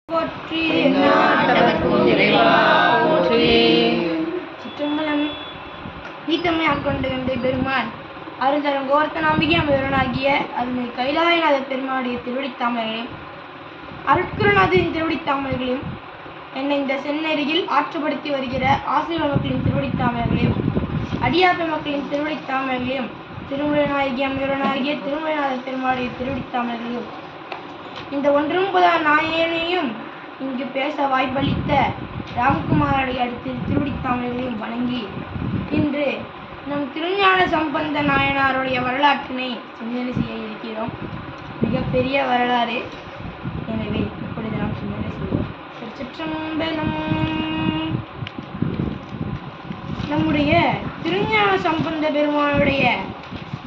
போற்றி சிற்றம்பலம் ஈத்தம்மை ஆட்கொண்டு கந்தை பெருமான் அருந்தரம் கோர்த்த நம்பிக்கை அமரனாகிய அருமை கைலாயநாத பெருமானுடைய திருவடித்தாமரைகளையும் அருட்குருநாதரின் திருவடித்தாமரைகளையும் என்னை இந்த செந்நெறியில் ஆற்றுப்படுத்தி வருகிற ஆசிரியர் மக்களின் திருவடித்தாமரைகளையும் அடியாப்ப மக்களின் திருவடித்தாமரைகளையும் திருமுறைநாயகி அமரனாகிய திருமுறைநாத பெருமானுடைய திருவடித்தாமரைகளையும் இந்த ஒன்றும் புதா நாயனையும் இங்கு பேச வாய்ப்பளித்த ராம்குமாரடைய அடுத்து திருவடித்தாமரைகளையும் வணங்கி இன்று நம் திருஞான சம்பந்த நாயனாருடைய வரலாற்றினை சிந்தனை செய்ய இருக்கிறோம். மிகப்பெரிய வரலாறு, எனவே இப்பொழுது நாம் சிந்தனை செய்வோம். சிற்றம்பலம். நம்முடைய திருஞான சம்பந்த பெருமானுடைய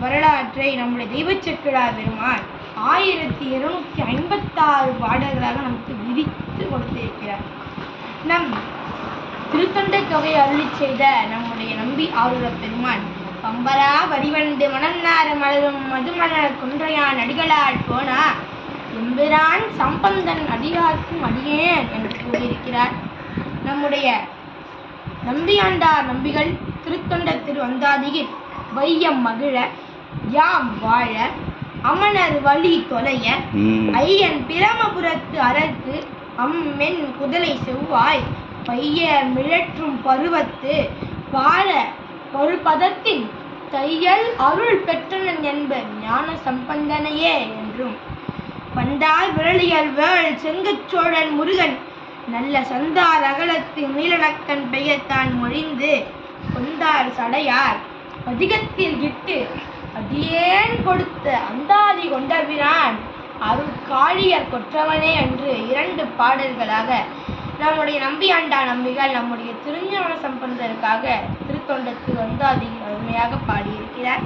வரலாற்றை நம்முடைய தெய்வச்செக்கிழார் பெருமான் 1256 பாடல்களாக நமக்கு விரித்து கொடுத்திருக்கிறார். நம் திருத்தொண்டை தொகை அருளி செய்த நம்முடைய நம்பி ஆரூர பெருமான் பம்பரா வடிவண்டு மணன்னார மலரும் மதுமலர் கொன்றையான் அடிகளால் போனா எம்பிரான் சம்பந்தன் அடியார்க்கும் அடியேன் என்று கூறியிருக்கிறார். நம்முடைய நம்பியாண்டார் நம்பிகள் திருத்தொண்ட திருவந்தாதியில் வையம் மகிழ யாம் வாழ அமனர் வழி தொலைய ஐயன் பிரமபுரத்து அரற்கு அம்மென் குதலை செவ்வாய் பைய மிழற்றும் பருவத்து பால பருபதத்தின் தையல் அருள் பெற்றனன் என்பர் ஞான சம்பந்தனையே என்றும் வந்தால் விரலியல் வேள் செங்கச்சோழன் முருகன் நல்ல சந்தார் அகலத்து நீலநக்கன் பெயர்த்தான் மொழிந்து கொந்தார் சடையார் அதிகத்தில் இட்டு அதியேன் கொடுத்த அந்தாதி கொண்டபிரான் அருள் காளியர் கொற்றவனே என்று 2 பாடல்களாக நம்முடைய நம்பியாண்டா நம்பிகள் நம்முடைய திருஞான சம்பந்தருக்காக திருத்தொண்டத்து வந்தாதி அருமையாக பாடியிருக்கிறார்.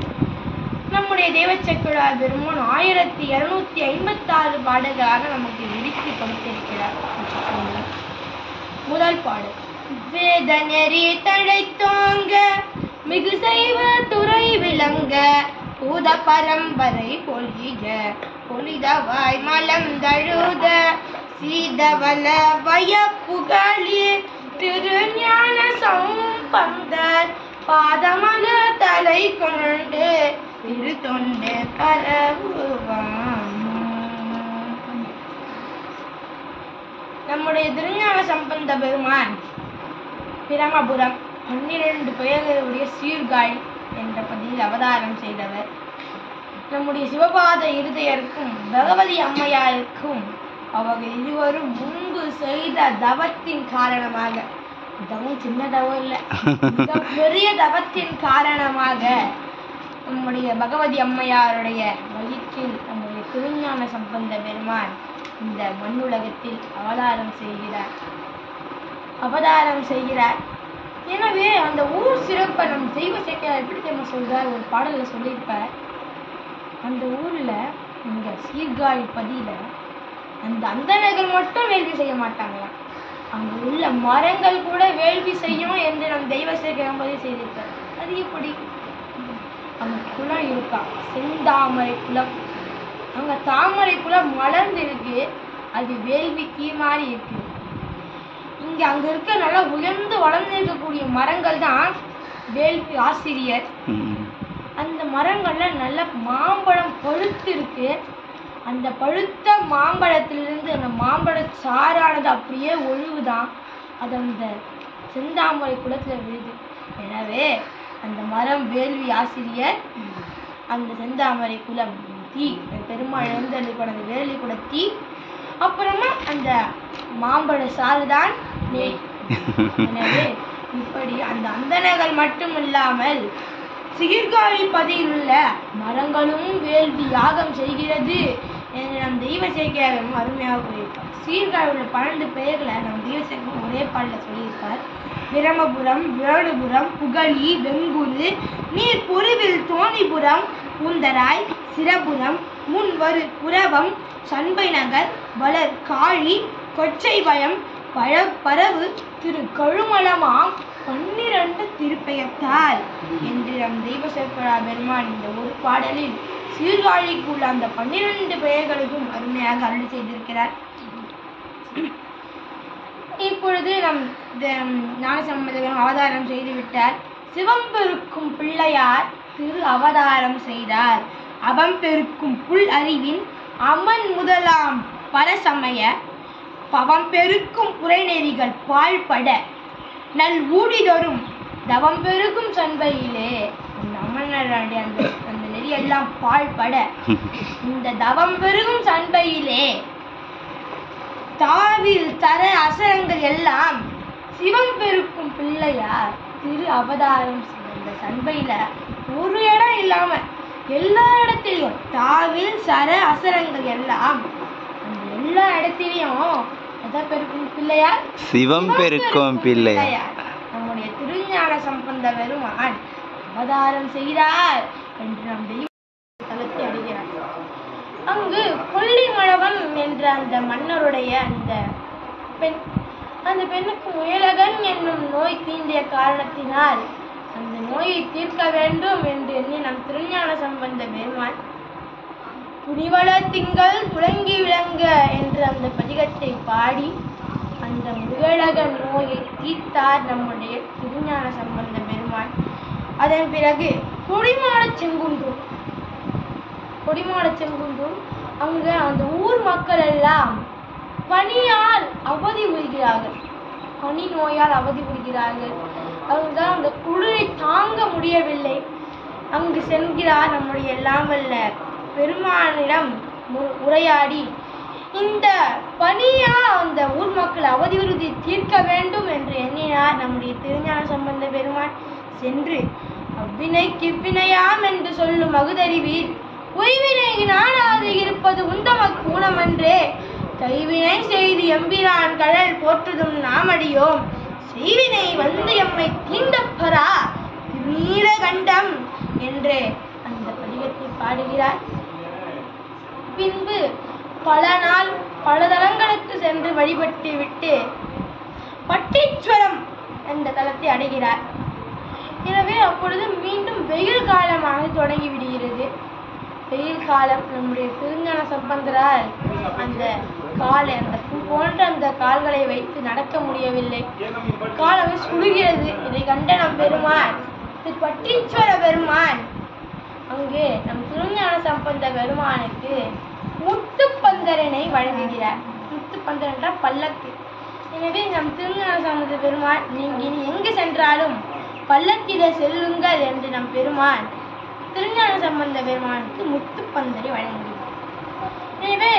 நம்முடைய தெய்வச்செக்கிழார் பெருமான் 1256 பாடல்களாக நமக்கு விரித்து கொடுத்திருக்கிறார். முதல் பாடல் வேத நெறி தழைத்தோங்க மிகு செய்வ துறை விளங்க பூத பரம்பரை பொழிக பொழிதவாய் மலம் தழுத சீதவல வய புகழி திருஞான சம்பந்தர் பாதமல தலை கொண்டு திருத்தொண்டு பரவுவான். நம்முடைய திருஞான சம்பந்த பெருமான் பிரமபுரம் 12 பெயர்களுடைய சீர்காழி என்ற பதியில் அவதாரம் செய்தவர். நம்முடைய சிவபாத இருதயருக்கும் பகவதி அம்மையாருக்கும் அவர்கள் இருவரும் முன்பு செய்த தவத்தின் காரணமாக, தவம் சின்ன தவம் இல்லை, பெரிய தவத்தின் காரணமாக நம்முடைய பகவதி அம்மையாருடைய வயிற்றில் நம்முடைய திருஞான சம்பந்த பெருமான் இந்த மண்ணுலகத்தில் அவதாரம் செய்கிறார். எனவே அந்த ஊர் சிறப்பை நம் தெய்வ சேக்கிழார் எப்படி தெரியுமா சொல்றார், ஒரு பாடல்ல சொல்லியிருப்பார். அந்த ஊர்ல இங்க சீர்காழி பதியில அந்த அந்தணர்கள் மட்டும் வேள்வி செய்ய மாட்டாங்களாம், அங்க உள்ள மரங்கள் கூட வேள்வி செய்யும் என்று நம் தெய்வ சேக்கிழார் பதிவு செய்திருக்கார். அது எப்படி? அங்க குளம் இருக்கா, செந்தாமரை குளம். அங்க தாமரை குளம் மலர்ந்து இருக்கு, அது வேள்விக்கு மாதிரி இருக்கு. அங்க இருக்க நல்லா உயர்ந்து வளர்ந்து இருக்கக்கூடிய மரங்கள் தான் வேள்வி ஆசிரியர். அந்த மரங்கள்ல நல்ல மாம்பழம் பழுத்து இருக்கு. அந்த பழுத்த மாம்பழத்திலிருந்து அந்த மாம்பழ சாறானது அப்படியே ஒழுகுதான், அது அந்த செந்தாமரை குளத்துல விழுது. எனவே அந்த மரம் வேள்வி ஆசிரியர், அந்த செந்தாமரை குளம் தீ, பெருமாள் எழுந்தருளிக்கு அந்த வேள்வி கூட தீ, அப்புறமா அந்த மாம்பழ சாறுதான் நெய். எனவே இப்படி அந்த அந்தணர்கள் மட்டும் இல்லாமல் சீர்காழி பதியில் உள்ள மரங்களும் வேள்வி யாகம் செய்கிறது என்று நம் தெய்வ சேக்கிழாரும் அருமையாக கூறியிருப்பார். சீர்காழி உள்ள 12 பெயர்களை நம் தெய்வ சேக்கிழார் ஒரே பாடல சொல்லியிருப்பார். பிரமபுரம், வேணுபுரம், புகழி, வெங்குரு, நீர் பொருவில் தோணிபுரம், பூந்தராய், சிரபுரம், முன்வரு புரவம், சண்பை நகர், வளர் காழி, கொச்சை பயம், பரவு, திரு கழுமலமாம் 12 திருப்பெயர்த்தால் என்று நம் தெய்வ சேக்கிழார் பெருமான் இந்த ஒரு பாடலில் சீர்காழிக்குள்ள அந்த 12 பெயர்களுக்கும் அருமையாக அருள் செய்திருக்கிறார். இப்பொழுது ஞானசம்பந்தர் அவதாரம் செய்து விட்டார். சிவம்பெருக்கும் பிள்ளையார் திரு அவதாரம் செய்தார். அவம்பெருக்கும் புல் அறிவின் அமன் முதலாம் பரசமய பவம்பெருக்கும் புரைநெறிகள் பாழ்பட நல் ஊடிதொரும் தவம்பெருக்கும் சண்பையிலே. அந்த அமனருடைய அந்த நெறியெல்லாம் பாழ்பட இந்த தவம் பெருகும் சண்பையிலே தாவில் தர அசரங்கள் எல்லாம் சிவம் பெருக்கும் பிள்ளையார் திரு அவதாரம் இந்த சண்பையில ஒரு இடம் இல்லாம எல்லா இடத்திலையும் தாவில் சர அசரங்கள் எல்லாம் அந்த எல்லா இடத்திலையும் எதை பெருக்கும் பிள்ளையார்? சிவம் பெருக்கும் பிள்ளையார். நம்முடைய திருஞான சம்பந்த பெருமான் அவதாரம் செய்தார் என்று நம் தலத்தை அடைகிறார். அங்கு கொல்லிமழவன் என்ற அந்த மன்னருடைய அந்த பெண்ணுக்கு முயலகன் என்னும் நோய் தீண்டிய காரணத்தினால் அந்த நோயை தீர்க்க வேண்டும் என்று எண்ணி நம் திருஞான சம்பந்த பெருமான் துணிவள திங்கள் துளங்கி விளங்க என்ற அந்த பதிகத்தை பாடி அந்த முயலகன் நோயை தீர்த்தார் நம்முடைய திருஞான சம்பந்த பெருமான். அதன் பிறகு கொடிமாட செங்குன்றம் அங்க அந்த ஊர் மக்கள் எல்லாம் பனியால் அவதி உறுகிறார்கள். பனி நோயால் அவதி உறுகிறார்கள். அவங்க அந்த குளிரை தாங்க முடியவில்லை. அங்கு செல்கிறார் நம்முடைய எல்லாம் வல்ல பெருமானிடம் உரையாடி இந்த பனியா அந்த ஊர் மக்கள் அவதி உறுதி தீர்க்க வேண்டும் என்று எண்ணினார் நம்முடைய திருஞான சம்பந்த பெருமான். சென்று அவ்வினை கிவ்வினையாம் என்று சொல்லும் அகுதறிவீர் உய்வினை நாடாது இருப்பது உந்தமக்கு ஊனமன்றே கைவினை செய்து எம்பிரான் கடல் போற்றுதும் நாமடியோம் செய்வினை வந்து எம்மை தீண்டப்பரா நீலகண்டம் என்று அந்த பதிகத்தை பாடுகிறார். பின்பு பல நாள் பல தலங்களுக்கு சென்று வழிபட்டு விட்டு பட்டீஸ்வரம் என்ற தலத்தை அடைகிறார். எனவே அப்பொழுது மீண்டும் வெயில் காலமானது தொடங்கி விடுகிறது. வெயில் காலம் நம்முடைய திருஞான சம்பந்தரால் அந்த போன்ற அந்த கால்களை வைத்து நடக்க முடியவில்லை. காலம் சுடுகிறது. இதை கண்ட நம் பெருமான் பட்டீஸ்வர பெருமான் அங்கே நம் திருஞான சம்பந்த பெருமானுக்கு முத்துப்பந்தரனை வழங்குகிறார். முத்துப்பந்தரன் என்றால் பல்லக்கு. எனவே நம் திருஞான சம்பந்த பெருமான் நீங்க எங்கு சென்றாலும் பல்லக்கிலே செல்லுங்கள் என்று நம் பெருமான் திருஞான சம்பந்த பெருமானுக்கு முத்துப்பந்தரை வழங்குகிறார். எனவே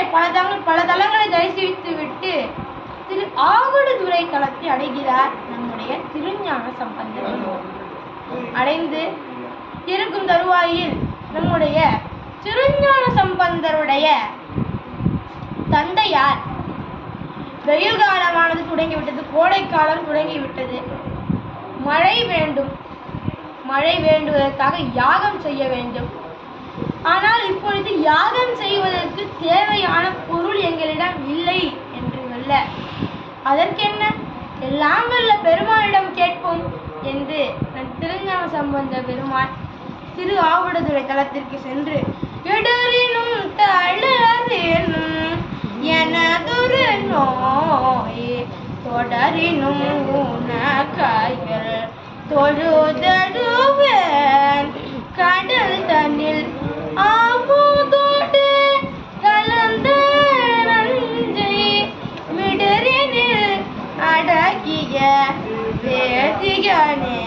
பல தலங்களை தரிசித்து விட்டு திரு ஆவடுதுறை தலத்தை அடைகிறார் நம்முடைய திருஞான சம்பந்த பெருமான். அடைந்து இருக்கும் தருவாயில் நம்முடைய திருஞான சம்பந்தருடைய தந்தையார் வெயில் காலமானது தொடங்கிவிட்டது, கோடை காலம் தொடங்கிவிட்டது, மழை வேண்டுவதற்காக யாகம் செய்ய வேண்டும். ஆனால் இப்பொழுது யாகம் செய்வதற்கு தேவையான பொருள் எங்களிடம் இல்லை என்று சொல்ல அதற்கென்ன எல்லாம் வல்ல பெருமானிடம் கேட்போம் என்று நம் திருஞான சம்பந்த பெருமான் திரு ஆவடுதுறை தலத்திற்கு சென்று இடரினும் தளரினும் எனதொரு நோய் தொடரினும் உனக்காய்கள் தொழுதடுவேன் கடல் தன்னில் ஆமுதோடு கலந்த நஞ்சை மிடரினில் அடக்கிய வேதிகனே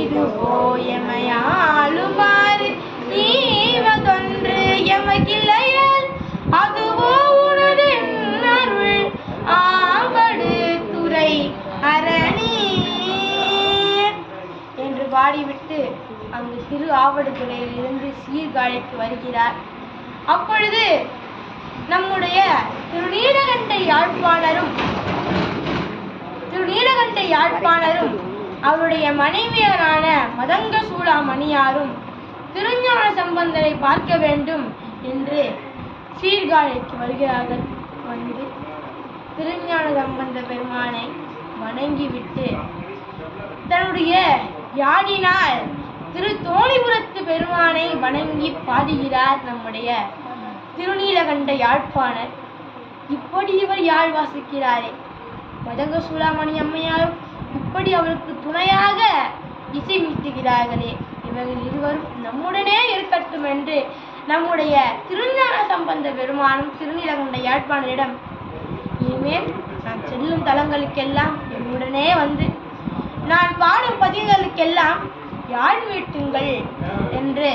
இதுவோ எமையாளுமாறு நீவதொன்று எமக்கில்லையல் அதுவோ உணரின் அருள் ஆவடு துறை அரணி என்று பாடிவிட்டு அங்கு திரு ஆவடுதுறையில் இருந்து சீர்காழிக்கு வருகிறார். அப்பொழுது நம்முடைய திருநீலகண்ட யாழ்ப்பாணரும் அவருடைய மனைவியரான மதங்க சூடாமணியாரும் திருஞான சம்பந்தரை பார்க்க வேண்டும் என்று சீர்காழிக்கு வருகிறார்கள். வந்து திருஞான சம்பந்த பெருமானை வணங்கிவிட்டு தன்னுடைய யாழினால் திரு தோணிபுரத்து பெருமானை வணங்கி பாடுகிறார் நம்முடைய திருநீலகண்ட யாழ்ப்பாணர். இப்படி இவர் யாழ் வாசிக்கிறாரே, மதங்க சூடாமணி அம்மையாரும் இப்படி அவருக்கு துணையாக இசை மீட்டுகிறார்களே, இவர்கள் இருவரும் நம்முடனே இருக்கட்டும் என்று நம்முடைய திருஞான சம்பந்த பெருமானும் திருநீலகண்ட யாழ்ப்பாணரிடம், இனிமேல் நான் செல்லும் தலங்களுக்கெல்லாம் என்னுடனே வந்து நான் பாடும் பதிகளுக்கெல்லாம் யாழ் மீட்டுங்கள் என்று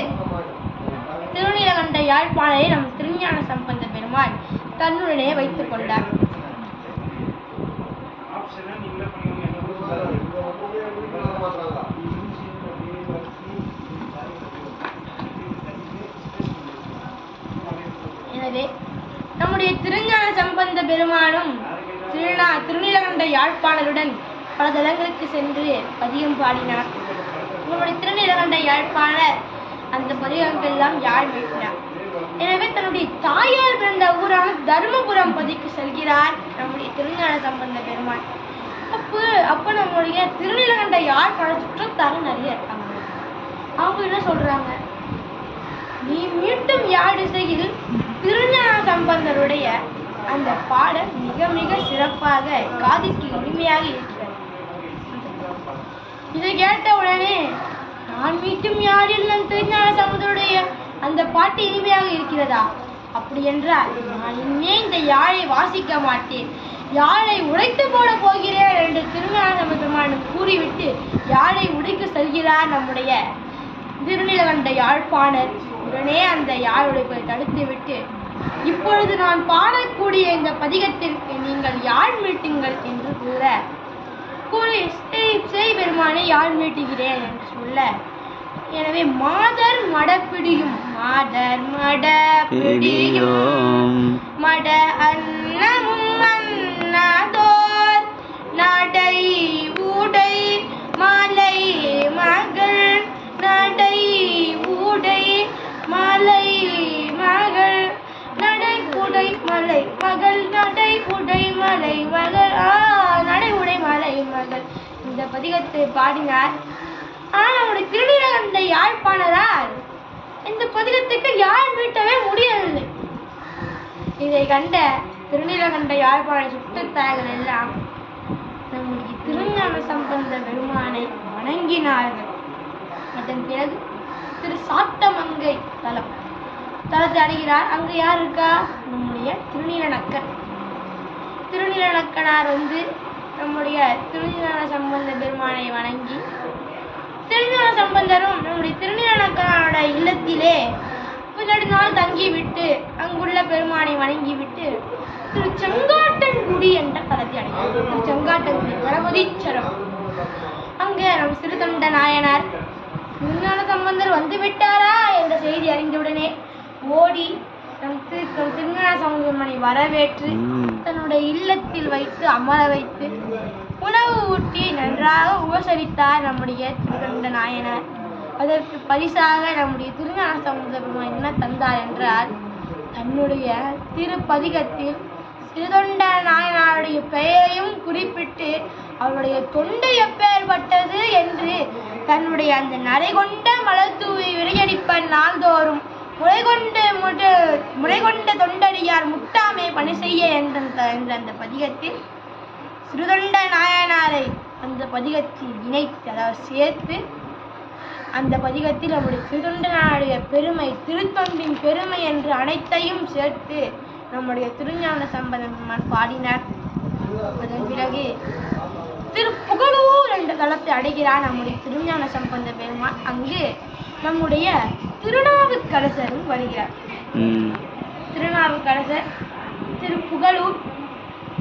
திருநீலகண்ட யாழ்ப்பாணரை நம் திருஞான சம்பந்த பெருமான் தன்னுடனே வைத்துக் கொண்டார். எனவே நம்முடைய திருஞான சம்பந்த பெருமானும் திருநீலகண்ட யாழ்ப்பாணருடன் பல தலங்களுக்கு சென்று பதிகம் பாடினார். நம்முடைய திருநீலகண்ட யாழ்ப்பாணர் அந்த பதிகங்கள்லாம் யாழ் மீட்டினார். எனவே தன்னுடைய தாயார் பிறந்த ஊரான தர்மபுரம் பதிக்கு செல்கிறார் நம்முடைய திருஞான சம்பந்த பெருமான். அப்ப நம்முடைய திருநீலகண்ட யாழ்ப்பாண சுற்றத்தாரும் நிறைய இருக்காங்க. அவங்க என்ன சொல்றாங்க, நீ மீட்டும் யாழ் இசையில் திருஞான சம்பந்தருடைய அந்த பாடல் மிக மிக சிறப்பாக காதுக்கு இனிமையாக இருக்கிறது. இதை கேட்ட உடனே, நான் மீட்டும் யாழில் நம் திருஞான சம்பந்தருடைய அந்த பாட்டு இனிமையாக இருக்கிறதா? அப்படி என்றால் நான் இன்னே இந்த யாழை வாசிக்க மாட்டேன், யாழை உடைத்து போட போகிறேன் என்று திருஞான சம்பந்த கூறிவிட்டு யாழை உடைக்க செல்கிறார் நம்முடைய திருநீலகண்ட யாழ்ப்பாணர். உடனே அந்த யாழ் உடைப்பை தடுத்துவிட்டு, இப்பொழுது நான் பாடக்கூடிய இந்த பதிகத்திற்கு நீங்கள் யாழ் மீட்டுங்கள் என்று கூறி பெருமானை யாழ் மீட்டுகிறேன் என்று சொல்ல, எனவே மாதர் மடப்பிடியும் மட அன்னமும் அன்னதோர் நடை ஊடை மாலை மகள் நடை ஊடை மாலை மகள் நடை உடை மலை மகள் நடை உடை மலை மகள் நடை உடை மலை மகள் இந்த பதிகத்தை பாடினார். ஆனால் நம்முடைய திருநீலகண்ட யாழ்ப்பாணரால் இந்த பதிகத்துக்கு யாழ் மீட்டவே முடியவில்லை. இதை கண்ட திருநீலகண்ட யாழ்ப்பாண சுற்றத்தார்கள் எல்லாம் நம்முடைய திருஞான சம்பந்த பெருமானை வணங்கினார்கள். அதன் பிறகு திரு சாத்தமங்கை தலத்தை அடைகிறார். அங்கு யார் இருக்கா? நம்முடைய திருநீலநக்கன். திருநீலநக்கனார் நம்முடைய திருஞான சம்பந்த பெருமானை வணங்கி, திருஞான சம்பந்தரும் நம்முடைய திருநீலநக்கனாரோட இல்லத்திலே நெடுநாள் தங்கிவிட்டு அங்குள்ள பெருமானை வணங்கிவிட்டு திரு செங்காட்டன்குடி என்ற தலத்தை அடைகிறார். திரு செங்காட்டன்குடி வடமுதீச்சரம். அங்க நம் சிறுதொண்ட நாயனார் திருஞான சம்பந்தர் வந்து விட்டாரா என்ற செய்தி அறிந்தவுடனே ஓடி நம் திருஞான சம்பந்தனை வரவேற்று தன்னுடைய இல்லத்தில் வைத்து அமர வைத்து உணவு ஊட்டி நன்றாக உபசரித்தார் நம்முடைய திருதொண்ட நாயனார். அதற்கு பரிசாக நம்முடைய திருஞான சம்பந்த பெருமான் என்ன தந்தார் என்றால், தன்னுடைய திருப்பதிகத்தில் திருதொண்ட நாயனாருடைய பெயரையும் குறிப்பிட்டு அவருடைய தொண்டை எப்பேற்பட்டது என்று தன்னுடைய அந்த நரைகொண்ட மலர் தூவி விரையடிப்பன் நாள்தோறும் முறைகொண்ட தொண்டடியார் முட்டாமே பணி செய்ய என்ற அந்த பதிகத்தில் திருதொண்ட நாயனாரை அந்த பதிகத்தில் இணைத்து, அதாவது சேர்த்து, அந்த பதிகத்தில் நம்முடைய திருதொண்ட நாயனுடைய பெருமை, திருத்தொண்டின் பெருமை என்று அனைத்தையும் சேர்த்து நம்முடைய திருஞான சம்பந்தன் பாடினார். அதன் பிறகு திருப்புகழூர் என்ற தலத்தை அடைகிறார் நம்முடைய திருஞான சம்பந்த பெருமான். அங்கு நம்முடைய திருநாவுக்கரசரும் வருகிறார். திருநாவுக்கரசர் திருப்புகழூர்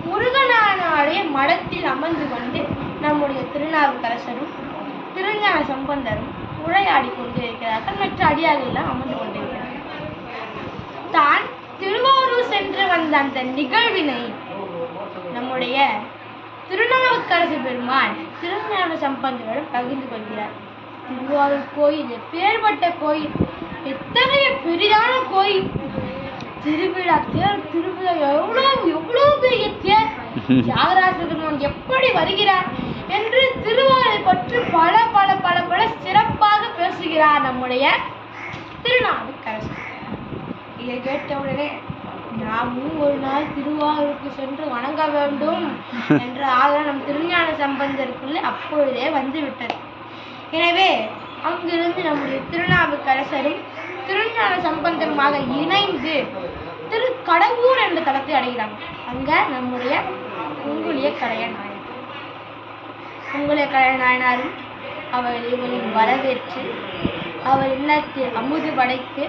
முருகனாருடைய மடத்தில் அமர்ந்து கொண்டு நம்முடைய திருநாவுக்கரசரும் திருஞான சம்பந்தரும் உரையாடி கொண்டிருக்கிறார்கள். மற்ற அடியார்கள் எல்லாம் அமர்ந்து கொண்டிருக்கிறார்கள். தான் திருவாரூர் சென்று வந்த அந்த நிகழ்வினை நம்முடைய திருநாவுக்கரசு பெருமான் திருஞான சம்பந்தரிடம் பகிர்ந்து கொள்கிறார். திருவாரூர் கோயில் எப்பேற்பட்ட கோயில், எத்தகைய பெரிதான கோயில், திருவிழா எவ்வளவு பெரிய தேர், தியாகராஜ பெருமான் எப்படி வருகிறார் என்று திருவாரூரை பற்றி பல பல பல பல சிறப்பாக பேசுகிறார் நம்முடைய திருநாவுக்கரசு. இதை கேட்டவுடனே நாமும் ஒரு நாள் திருவாரூருக்கு சென்று வணங்க வேண்டும் என்ற ஆதரவு நம் திருஞான சம்பந்தருக்குள்ள அப்பொழுதே வந்து விட்டது. எனவே அங்கிருந்து நம்முடைய திருநாவுக்கரசரும் திருஞான சம்பந்தமாக இணைந்து திருக்கடவூர் என்ற தலத்தை அடைகிறாங்க. அங்க நம்முடைய உங்குலிய கலைய நாயனாரும் அவர் இவரின் வரவேற்று அவர் இல்லத்தில் அமுது படைத்து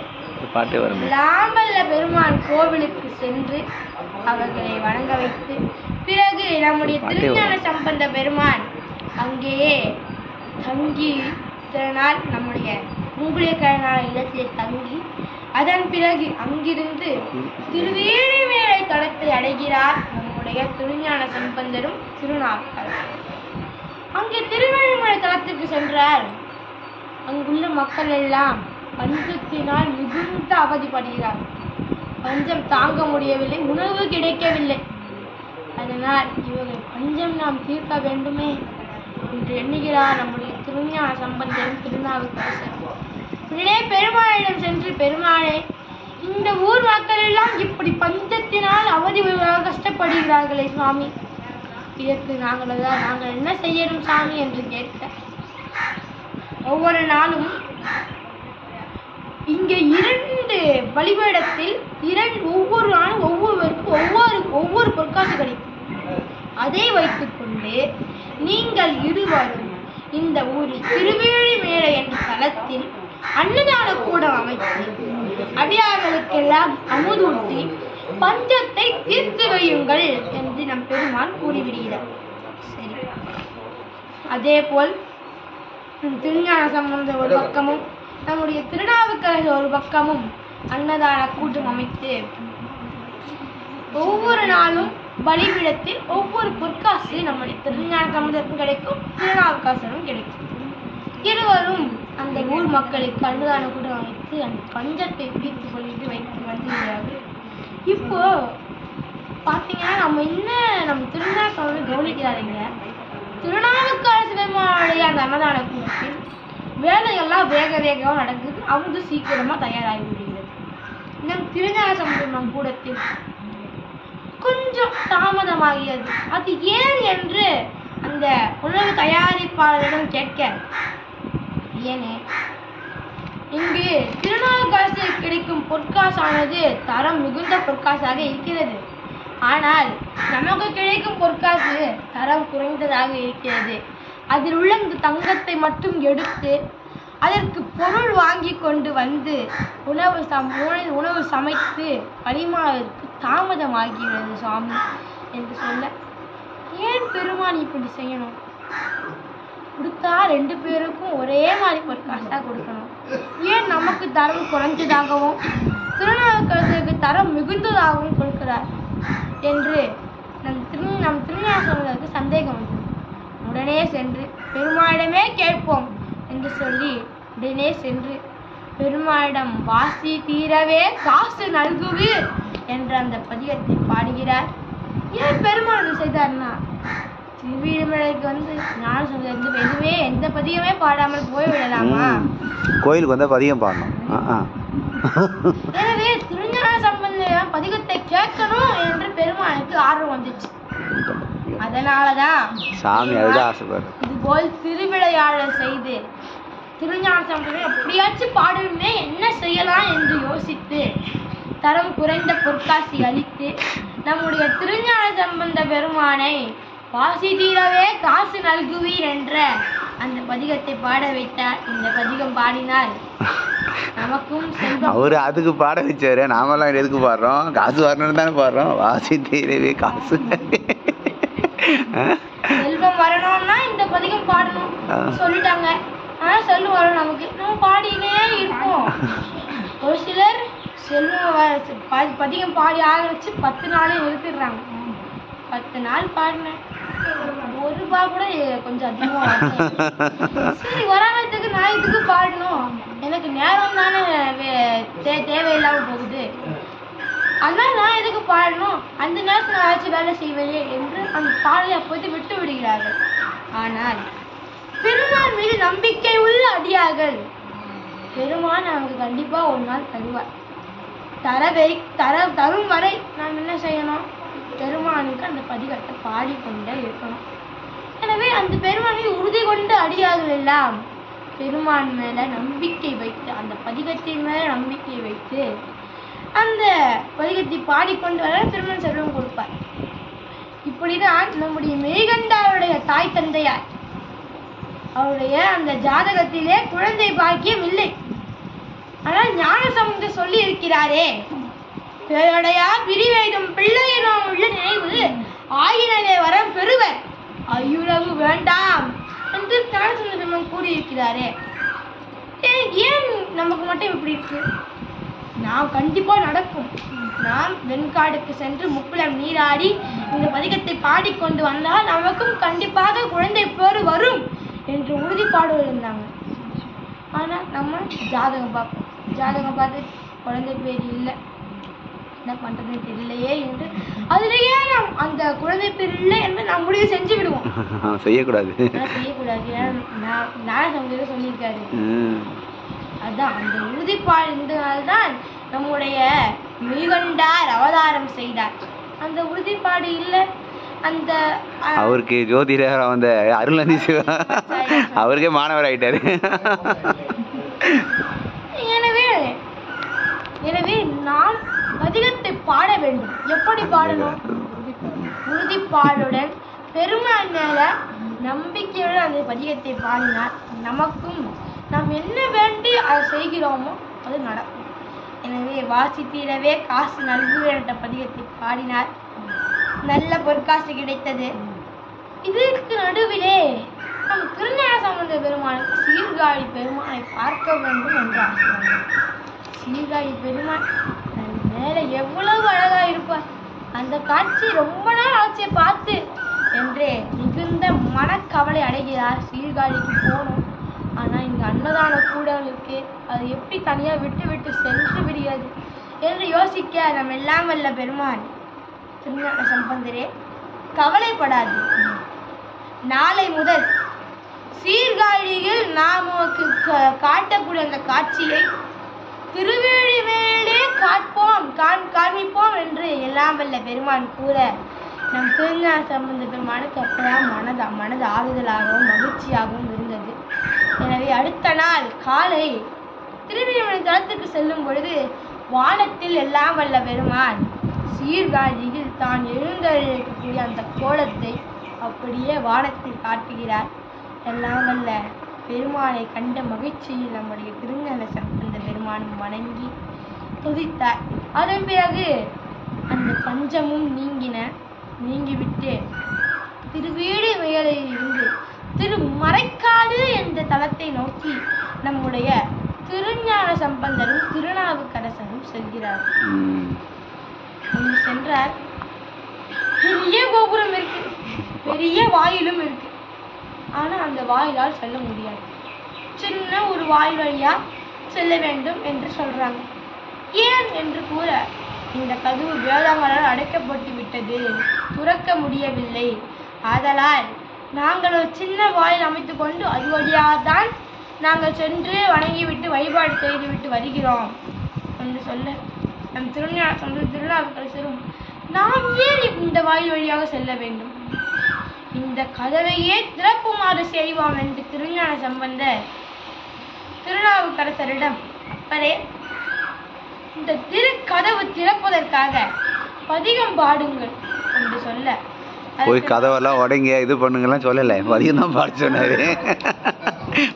லாம்பல்ல பெருமான் கோவிலுக்கு சென்று அவர்களை வணங்க வைத்து பிறகு நம்முடைய திருஞான சம்பந்த பெருமான் அங்கேயே தங்கி நாள் நம்முடைய உங்குலிய கலைஞான இல்லத்தில் தங்கி அதன் பிறகு அங்கிருந்து திருவேணிமேலை தலத்தை அடைகிறார் நம்முடைய திருஞான சம்பந்தரும் திருநாவுக்கரசரும். அங்கே திருவேணிமலை தலத்துக்கு சென்றார். அங்குள்ள மக்கள் எல்லாம் பஞ்சத்தினால் மிகுந்த அவதிப்படுகிறார். பஞ்சம் தாங்க முடியவில்லை, உணவு கிடைக்கவில்லை. அதனால் இவர்கள் பஞ்சம் நாம் தீர்க்க வேண்டுமே என்று எண்ணுகிறார் நம்முடைய திருஞான சம்பந்தரும் திருநாவுக்கரசரும். உடனே பெருமாளிடம் சென்று, பெருமாளே, இந்த ஊர் மக்கள் எல்லாம் இப்படி பஞ்சத்தினால் அவதி கஷ்டப்படுகிறார்களே சுவாமி, இதற்கு நாங்கள் என்ன செய்யணும் சாமி என்று கேட்க, ஒவ்வொரு நாளும் இங்கே 2 பலிபீடத்தில் ஒவ்வொரு நாளும் ஒவ்வொருவருக்கும் ஒவ்வொரு பொற்காசு கிடைக்கும். அதை வைத்துக்கொண்டு நீங்கள் இருவரும் இந்த ஊரில் திருவேணிமேலை என்ற தலத்தில் அன்னதான கூடம் அமைத்து அடியார்களுக்கெல்லாம் அமுதூட்டி பஞ்சத்தை தீர்த்து வையுங்கள் என்று நம் பெருமான் கூறிவிடுகிறார். சரி, அதே போல் திருஞான சம்பந்தர் ஒரு பக்கமும் நம்முடைய திருநாவுக்கரசர் ஒரு பக்கமும் அன்னதான கூட்டம் அமைத்து ஒவ்வொரு நாளும் பலிபீடத்தில் ஒவ்வொரு பொற்காசு நம்முடைய திருஞான சம்பந்தருக்கும் கிடைக்கும், திருநாவுக்கரசரும் கிடைக்கும். இருவரும் அந்த ஊர் மக்களுக்கு அன்னதான கூட்டம் அமைத்து அந்த பஞ்சத்தை தீர்த்து கொள்ளிட்டு வைத்து வந்துகிறார்கள். இப்போ பார்த்தீங்கன்னா நம்ம திருஞான சம்பந்தர் கவனிக்கிறாருங்க. திருநாவுக்கரசர் பெருமாளுடைய அந்த அன்னதான கூட்டத்தில் வேலையெல்லாம் வேகமாக நடக்குது, அவங்க சீக்கிரமா தயாராகி விடுகிறது. நம் திருஞான சம்பந்தர் கூடத்தில் கொஞ்சம் தாமதமாகிறது. அது ஏன் என்று அந்த உணவு தயாரிப்பாளரிடம் கேட்க, ஏனே இங்கு திருநாவுக்கரசருக்கு கிடைக்கும் பொற்காசானது தரம் மிகுந்த பொற்காசாக இருக்கிறது, ஆனால் நமக்கு கிடைக்கும் பொற்காசு தரம் குறைந்ததாக இருக்கிறது. அதில் உள்ள இந்த தங்கத்தை மட்டும் எடுத்து அதற்கு பொருள் வாங்கி கொண்டு வந்து உணவு சமைத்து பரிமாறுவதற்கு தாமதமாகிறது சுவாமி என்று சொல்ல, ஏன் பெருமான் இப்படி செய்யணும்? கொடுத்தா 2 பேருக்கும் ஒரே மாதிரி பொற்காசாக கொடுக்கணும். ஏன் நமக்கு தரம் குறைஞ்சதாகவும் திருநாவுக்கரசருக்கு தரம் மிகுந்ததாகவும் கொடுக்கிறார் என்று நம் திருஞான சம்பந்தருக்கு சந்தேகம் வந்தது. உடனே சென்று பெருமாளிடமே கேட்போம் என்று சொல்லி உடனே சென்று பெருமாளிடம் வாசி தீரவே காசு நல்குவீர் என்ற அந்த பதிகத்தை பாடுகிறார். ஏன் பெருமாள் செய்தார்னா, திருவேணிமலைக்கு வந்து ஞான சம்பந்தர் எதுவுமே எந்த பதிகமே பாடாமல் போய்விடலாமா? கோயிலுக்கு வந்த பதிகம் பாடணும். எனவே திருஞான சம்பந்தர் பதிகத்தை கேட்கணும் என்று பெருமாளுக்கு ஆர்வம் வந்துச்சு. அதனாலதான் சாமி இதுபோல் திருவிளையாடல் செய்து திருஞான சம்பந்தர் எப்படியாச்சும் பாடணுமே என்ன செய்யலாம் என்று யோசித்து தரம் குறைந்த பொற்காசி அளித்து நம்முடைய திருஞான சம்பந்த பெருமானை வாசி தீரவே காசு நல்குவீர் என்ற அந்த பதிகத்தை பாட வைத்தார். இந்த பதிகம் பாடினால் நமக்கும் அவரு அதுக்கு பாட வச்சாரு, நாமெல்லாம் எதுக்கு பாடுறோம்? காசு வரணும்னு தானே பாடுறோம். வாசி தீரவே காசு செல்வம் வரணும்னா இந்த பதிகம் பாடணும் சொல்லிட்டாங்க. ஆனா செல்வம் வரும் நமக்கு, நம்ம பாடினே இருப்போம். ஒரு சிலர் செல்வம் பதிகம் பாடி ஆரம்பிச்சு 10 நாளே நிறுத்திடுறாங்க. 10 நாள் பாடினேன், ₹1 கூட கொஞ்சம் அதிகமா சரி வராமத்துக்கு நான் இதுக்கு பாடணும், எனக்கு நேரம் தானே தேவையில்லாம போகுது, அதனால நான் எதுக்கு பாடணும், அந்த நேரத்தில் நான் ஆச்சு வேலை செய்வேனே என்று அந்த பாடலை அப்போது விட்டு விடுகிறார்கள். ஆனால் பெருமான் மீது நம்பிக்கை உள்ள அடியார்கள் பெருமான் நமக்கு கண்டிப்பா ஒரு நாள் தருவார். தரும் வரை நாம் என்ன செய்யணும்? பெருமானுக்கு அந்த பதிகத்தை பாடிக்கொண்டே இருக்கணும். எனவே அந்த பெருமானை உறுதி கொண்டு அடியார்கள் எல்லாம் பெருமான் மேல நம்பிக்கை வைத்து, அந்த பதிகத்தின் மேல நம்பிக்கை வைத்து அந்த பதிகத்தை பாடிக்கொண்டு வர பெருமான் செல்வம் கொடுப்பார். இப்படிதான் நம்முடைய மெய்கண்டாருடைய தாய் தந்தையார் அவருடைய அந்த ஜாதகத்திலே குழந்தை பாக்கியம் இல்லை. ஆனால் ஞானசம்பந்தர் சொல்லி இருக்கிறாரே, பேரடையா பிரிவேடும் பிள்ளையினம் உள்ள நினைவு ஆயினரே வரம் பெறுவர் ஐயுறவு வேண்டாம் என்று ஞானசம்பந்தர் கூறியிருக்கிறாரே. ஏன் நமக்கு மட்டும் இப்படி இருக்கு? நாம் கண்டிப்பா நடக்கும். நாம் வெண்காடுக்கு சென்று முக்குளம் நீராடி இந்த பதிகத்தை பாடிக்கொண்டு வந்தால் நமக்கும் கண்டிப்பாக குழந்தை பேரு வரும் என்று உறுதிப்பாடு இருந்தாங்க. ஆனா நம்ம ஜாதகம் பார்த்து குழந்தை பேர் இல்லை, என்ன பண்றதுன்னு தெரியலையே என்று அதுலயே நாம் அந்த குழந்தை பேர் இல்லை என்று நாம் முடிவு செஞ்சு விடுவோம். செய்யக்கூடாது. ஞானசம்பந்தர் சொல்லியிருக்காரு. அதான் அந்த உறுதிப்பாடு இருந்ததால்தான் நம்முடைய மெய்கண்டார் அவதாரம் செய்தார். அந்த உறுதிப்பாடு இல்லை. அந்த அவருக்கு ஜோதிடர் அந்த அருள்நந்தி சிவா அவருக்கே மாணவர் ஆயிட்டாரு. எனவே நாம் பதிகத்தை பாட வேண்டும். எப்படி பாடணும்? உறுதிப்பாடுடன் பெருமான் மேல நம்பிக்கையுடன் அந்த பதிகத்தை பாடினார் நமக்கும் நாம் என்ன வேண்டி அதை செய்கிறோமோ அது நடக்கும். எனவே வாசித்தீரவே காசு நல்குவேன் என்ற பதிகத்தை பாடினார். நல்ல பொற்காசு கிடைத்தது. இதற்கு நடுவிலே நம் திருஞானசம்பந்த பெருமானுக்கு சீர்காழி பெருமானை பார்க்க வேண்டும் என்று ஆசை. சீர்காழி பெருமான் மேல எவ்வளவு அழகா இருப்பார். அந்த காட்சி ரொம்ப நாள் ஆட்சியை பார்த்து என்று மிகுந்த மனக்கவலை அடைகிறார். சீர்காழிக்கு போகணும், ஆனா இங்க அன்னதான கூடம் இருக்கு, அது எப்படி தனியா விட்டு சென்று விடுகிறது என்று யோசிக்க நம்ம எல்லாம் வல்ல பெருமான் திருஞான சம்பந்தரே கவலைப்படாது. நாளை முதல் சீர்காழியில் நாம் காட்டக்கூடிய அந்த காட்சியை திருவேழிமேலே காண்பிப்போம் என்று எல்லாம் வல்ல பெருமான் கூற நம் திருஞான சம்பந்த பெருமானுக்கு அப்பதான் மனது ஆறுதலாகவும் மகிழ்ச்சியாகவும் இருந்தது. எனவே அடுத்த நாள் காலை திருவேழிமலை தலத்துக்கு செல்லும் பொழுது வானத்தில் எல்லாம் வல்ல பெருமான் சீர்காழியில் தான் எழுந்தருளக்கூடிய அந்த கோலத்தை அப்படியே வானத்தில் காட்டுகிறார். எல்லாம் வல்ல பெருமானை கண்ட மகிழ்ச்சியில் நம்முடைய திருஞான சம்பந்த பெருமானும் வணங்கி துதித்தார். அதன் பிறகு அந்த பஞ்சமும் நீங்கிவிட்டு திருவேழிமலையில் இருந்து திருமறைக்காடு என்ற தலத்தை நோக்கி நம்முடைய திருஞான சம்பந்தரும் திருநாவுக்கரசரும் செல்கிறார்கள். அங்கு சென்றார். பெரிய கோபுரம் இருக்கு, பெரிய வாயிலும் இருக்கு. ஆனா அந்த வாயிலால் செல்ல முடியாது. சின்ன ஒரு வாயில் வழியா செல்ல வேண்டும் என்று சொல்றாங்க. ஏன் என்று கூற, இந்த கதவு வேளாங்களால் அடைக்கப்பட்டு விட்டது, துறக்க முடியவில்லை. ஆதலால் நாங்கள் ஒரு சின்ன வாயில் அமைத்து கொண்டு அது வழியாகத்தான் நாங்கள் சென்று வணங்கிவிட்டு வழிபாடு செய்துவிட்டு வருகிறோம் என்று சொல்ல, நம் திருநாவுக்கரசரும் நாம் ஏன் இந்த வாயில் வழியாக செல்ல வேண்டும், இந்த கதவையே திறப்புமாறு செய்வோம் என்று திருஞான சம்பந்தர் திருநாவுக்கரசரிடம், அப்பரே இந்த கதவு திறப்பதற்காக பதிகம் பாடுங்கள் என்று சொல்ல, போய் கதவெல்லாம் உடைங்க இது பண்ணுங்கலாம் சொல்லலை, பதிகம் தான் பாட சொன்னாரு.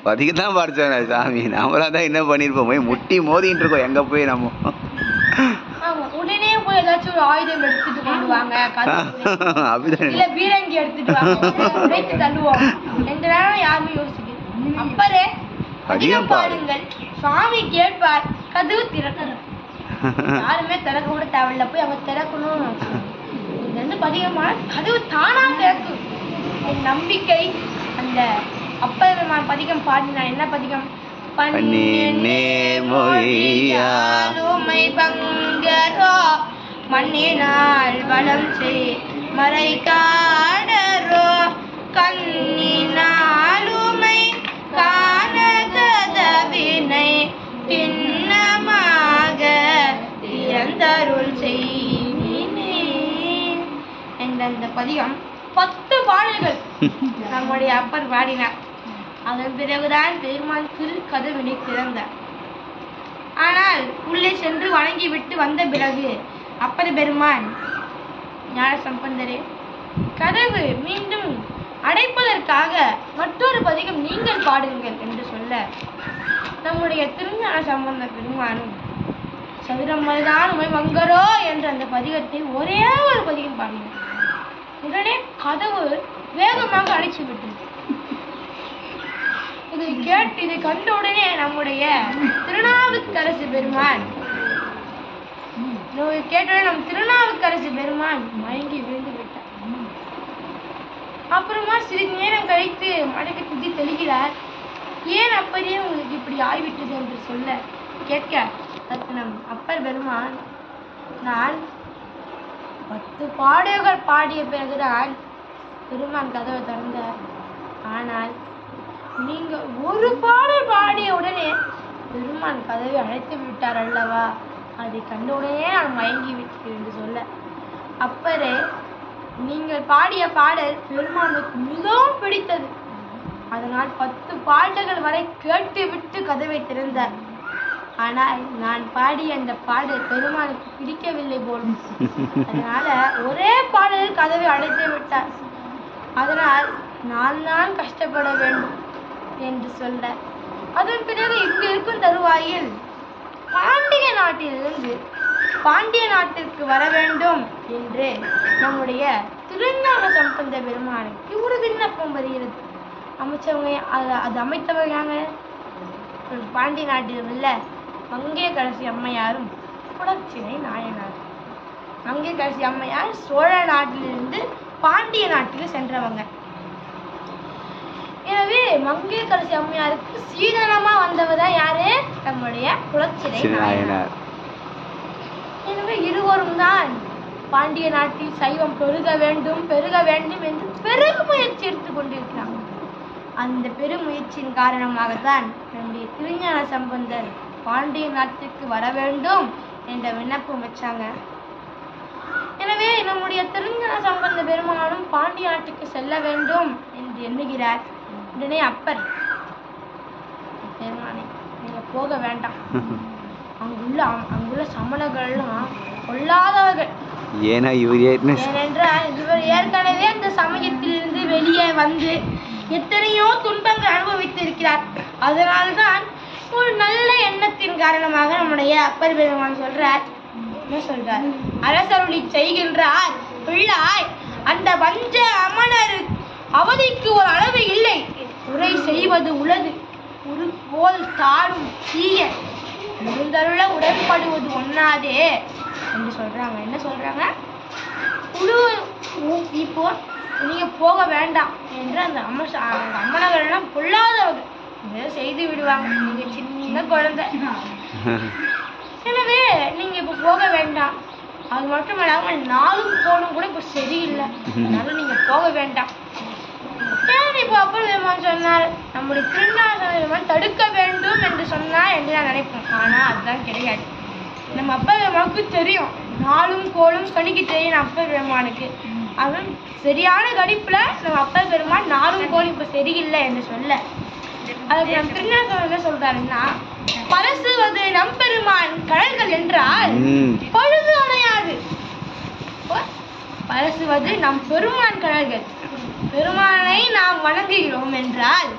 பதிகம் தான் பாட சொன்னாரு சாமி. நம்மளாம் தான் என்ன பண்ணிருப்போம், போய் முட்டி மோதிட்டு இருக்கோம். எங்க போய் நம்ம உடனே போய் ஏதாச்சும் ஒரு ஆயுதம் எடுத்துட்டு கொண்டு வாங்க, இல்ல பீரங்கி எடுத்துட்டு வாங்க, உடைத்து தள்ளுவோம் என்றாலும் யாருமே யோசிக்கிறேன். அப்பரே பதிகம் பாடுங்கள், சுவாமி கேட்பார், கதவு திறக்கணும். யாருமே திறக்க கூட தேவையில்ல, போய் அவங்க திறக்கணும். இது பதிகமான கதவு தானா திறக்கும் என் நம்பிக்கை. அந்த அப்பெருமான் பதிகம் பாடினா என்ன பதிகம்? பங்கரோ மண்ணினால் வளம் செய் மறை காடரோ கண்ணினாலுமை காணகதவினை பின்னமாக திற பதிகம் 10 பாடல்கள் நம்முடைய அப்பர் பாடினார். அதன் பிறகுதான் பெருமான் கதவினை திறந்தார். ஆனால் உள்ளே சென்று வணங்கிவிட்டு வந்த பிறகு அப்பர் பெருமான், ஞான சம்பந்தரே, கதவு மீண்டும் அடைப்பதற்காக மற்றொரு பதிகம் நீங்கள் பாடுங்கள் என்று சொல்ல, நம்முடைய திருஞான சம்பந்த பெருமானும் சதுரம்மல்தான் உமை வங்கரோ என்ற அந்த பதிகத்தை ஒரே ஒரு பதிகம் பாடினார். உடனே கதவு வேகமாக அடைச்சு விட்டது. இதை கண்ட உடனே நம்முடைய திருநாவுக்கரசு பெருமான் மயங்கி விழுந்து விட்டார். அப்புறமா சிறிது நேரம் கழித்து மடக்கு துதி தெளிகிறார். ஏன் அப்படியே உங்களுக்கு இப்படி ஆய்விட்டது என்று சொல்ல கேட்க, நம் அப்பர் பெருமான், நான் 10 பாடல்கள் பாடிய பிறகுதான் பெருமான் கதவை திறந்தார். ஆனால் நீங்க ஒரு பாடல் பாடிய உடனே பெருமான் கதவை அழைத்து விட்டார் அல்லவா, அதை கண்ட உடனே நான் மயங்கி விட்டேன் என்று சொல்ல, அப்பரே, நீங்கள் பாடிய பாடல் பெருமானுக்கு மிகவும் பிடித்தது. அதனால் 10 பாடல்கள் வரை கேட்டுவிட்டு கதவை திறந்தார். ஆனால் நான் பாடிய அந்த பாடல் பெருமானுக்கு பிடிக்கவில்லை போலும். அதனால ஒரே பாடலில் கதவை அடைத்து விட்டார். அதனால் நான் தான் கஷ்டப்பட வேண்டும் என்று சொல்ல, அதன் பிறகு இங்கு இருக்கும் தருவாயில் பாண்டிய நாட்டிலிருந்து பாண்டிய நாட்டிற்கு வர வேண்டும் என்று நம்முடைய திருஞான சம்பந்த பெருமானுக்கு ஒரு விண்ணப்பம் வருகிறது. அமைச்சவங்க அது அமைத்தவங்க யாங்க? பாண்டிய நாட்டில் உள்ள மங்கையர்க்கரசி அம்மையாரும் குலச்சிறை நாயனார். மங்கையர்க்கரசி அம்மையார் சோழ நாட்டிலிருந்து பாண்டிய நாட்டுக்கு சென்றவங்க. எனவே மங்கையர்க்கரசி அம்மையாருக்கு சீதனமா வந்தவர் தான் யாரு? நம்முடைய குலச்சிறை நாயனார். எனவே இருவரும் தான் பாண்டிய நாட்டில் சைவம் பெருக வேண்டும் என்று பெரும் முயற்சி எடுத்துக் கொண்டிருக்கிறாங்க. அந்த பெருமுயற்சியின் காரணமாகத்தான் நம்முடைய திருஞான சம்பந்தர் பாண்டிய நாட்டுக்கு வர வேண்டும் என்ற விண்ணப்பம் வச்சாங்க. எனவே நம்முடைய திருஞான சம்பந்த பெருமானும் பாண்டிய நாட்டுக்கு செல்ல வேண்டும் என்று எண்ணுகிறார். உடனே அப்பர், பெருமானே, நீங்க போக வேண்டாம், அங்குள்ள சமணர்கள்லாம் கொல்லாதவர்கள். ஏனென்றால் இவர் ஏற்கனவே அந்த சமயத்திலிருந்து வெளியே வந்து எத்தனையோ துன்பங்கள் அனுபவித்திருக்கிறார். அதனால்தான் ஒரு நல்ல எண்ணத்தின் காரணமாக நம்முடைய அப்பர் பெருமான் சொல்றார், என்ன சொல்றார்? அரசருளி செய்கின்றார் பிள்ளாய், அந்த வஞ்ச அமணர் அவதிக்கு ஒரு அளவு இல்லை, உரை செய்வது உளது, ஒரு போல் தாடும் தீய முழுந்தருள உடன்படுவது ஒண்ணாதே என்று சொல்றாங்க. என்ன சொல்றாங்க? இப்போ நீங்க போக வேண்டாம் என்று அந்த அம்மனகள்லாம் பொல்லாதவர்கள் செய்து விடுவாங்க. நீங்க சின்ன குழந்தை, எனவே நீங்க இப்ப போக வேண்டாம். அது மட்டும் இல்லாம நாளும் போனும் கூட இப்ப சரியில்லை, அதனால நீங்க போக வேண்டாம். இப்போ அப்பர் பெருமான் சொன்னார், நம்முடைய திருநாள் தடுக்க வேண்டும் என்று சொன்னார் என்று நான் நினைப்போம். ஆனா அதுதான் கிடையாது. நம்ம அப்பர் பெருமானுக்கு தெரியும், நாளும் கோளும் கணிக்கு தெரியும் அப்பர் பெருமானுக்கு. அவன் சரியான கணிப்புல நம்ம அப்பர் பெருமான் நாளும் கோளும் இப்ப சரியில்லை என்று சொல்ல, அதுக்கு நம்ம திருநாள் என்ன சொல்றாருன்னா, பரசுவது நம் பெருமான் கடல்கள் என்றால் பொழுது அணையாது. பரசுவது நம் பெருமான் கடல்கள், பெருமானை நாம் வணங்குகிறோம் என்றால்,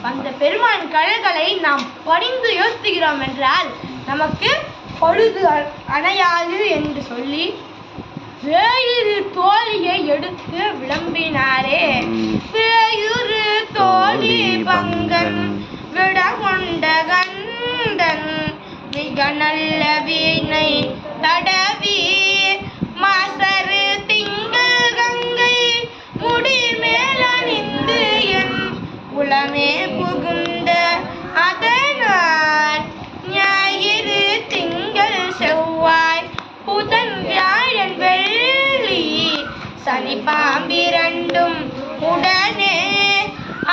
அந்த பெருமான் கடல்களை நாம் பணிந்து யோசிக்கிறோம் என்றால் நமக்கு பொழுது அணையாது என்று சொல்லி வேயிறு தோழியை எடுத்து விளம்பினாரே. வேயுறு தோழி பங்கன் விட கொண்ட கண்டன் மிக நல்ல வீணை தடவி மாசரு திங்கள் கங்கை முடி மேல நின்று என் உளமே புகுந்த அதனால் ஞாயிறு திங்கள் செவ்வாய் புதன் வியாழன் வெள்ளி சனி பாம்பிரண்டும் உடனே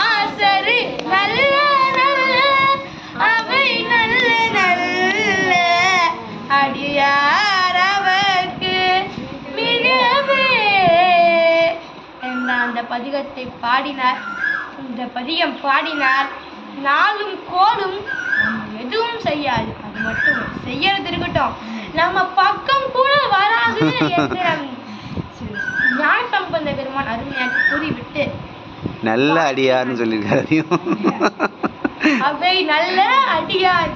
ஆசரு நல்ல நல்ல அவை நல்ல நல்ல அடியார் அவர்க்கு மிக பதிகத்தை பாடினார். இந்த பதிகம் பாடினார் நாளும் கோலும் எதுவும் செய்யாது. அது மட்டும் செய்யறது இருக்கட்டும், நம்ம பக்கம் கூட வராது என்று ஞானசம்பந்த பெருமான் அருமையாக கூறிவிட்டு நல்ல அடியார்னு சொல்லியிருக்காரு. அவை நல்ல அடியார்.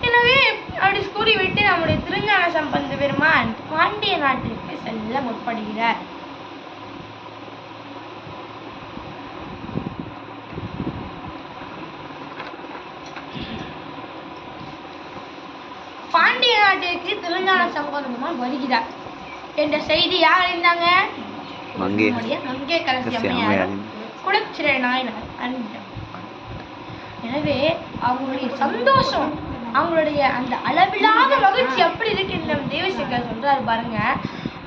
எனவே அப்படி கூறிவிட்டு நம்முடைய திருஞான சம்பந்த பெருமான் பாண்டிய நாட்டிற்கு செல்ல முற்படுகிறார். பாண்டிய நாட்டிற்கு திருஞான சம்பந்த பெருமான் வருகிறார் என்ற செய்தி யார் அறிந்தாங்க? மங்கையர்க்கரசி அம்மையார், குலச்சிறை நாயனார் அறிந்தார். எனவே அவங்களுடைய சந்தோஷம், அவங்களுடைய அந்த அளவில்லாத மகிழ்ச்சி எப்படி இருக்கு தேவசேகர் சொல்றாரு பாருங்க.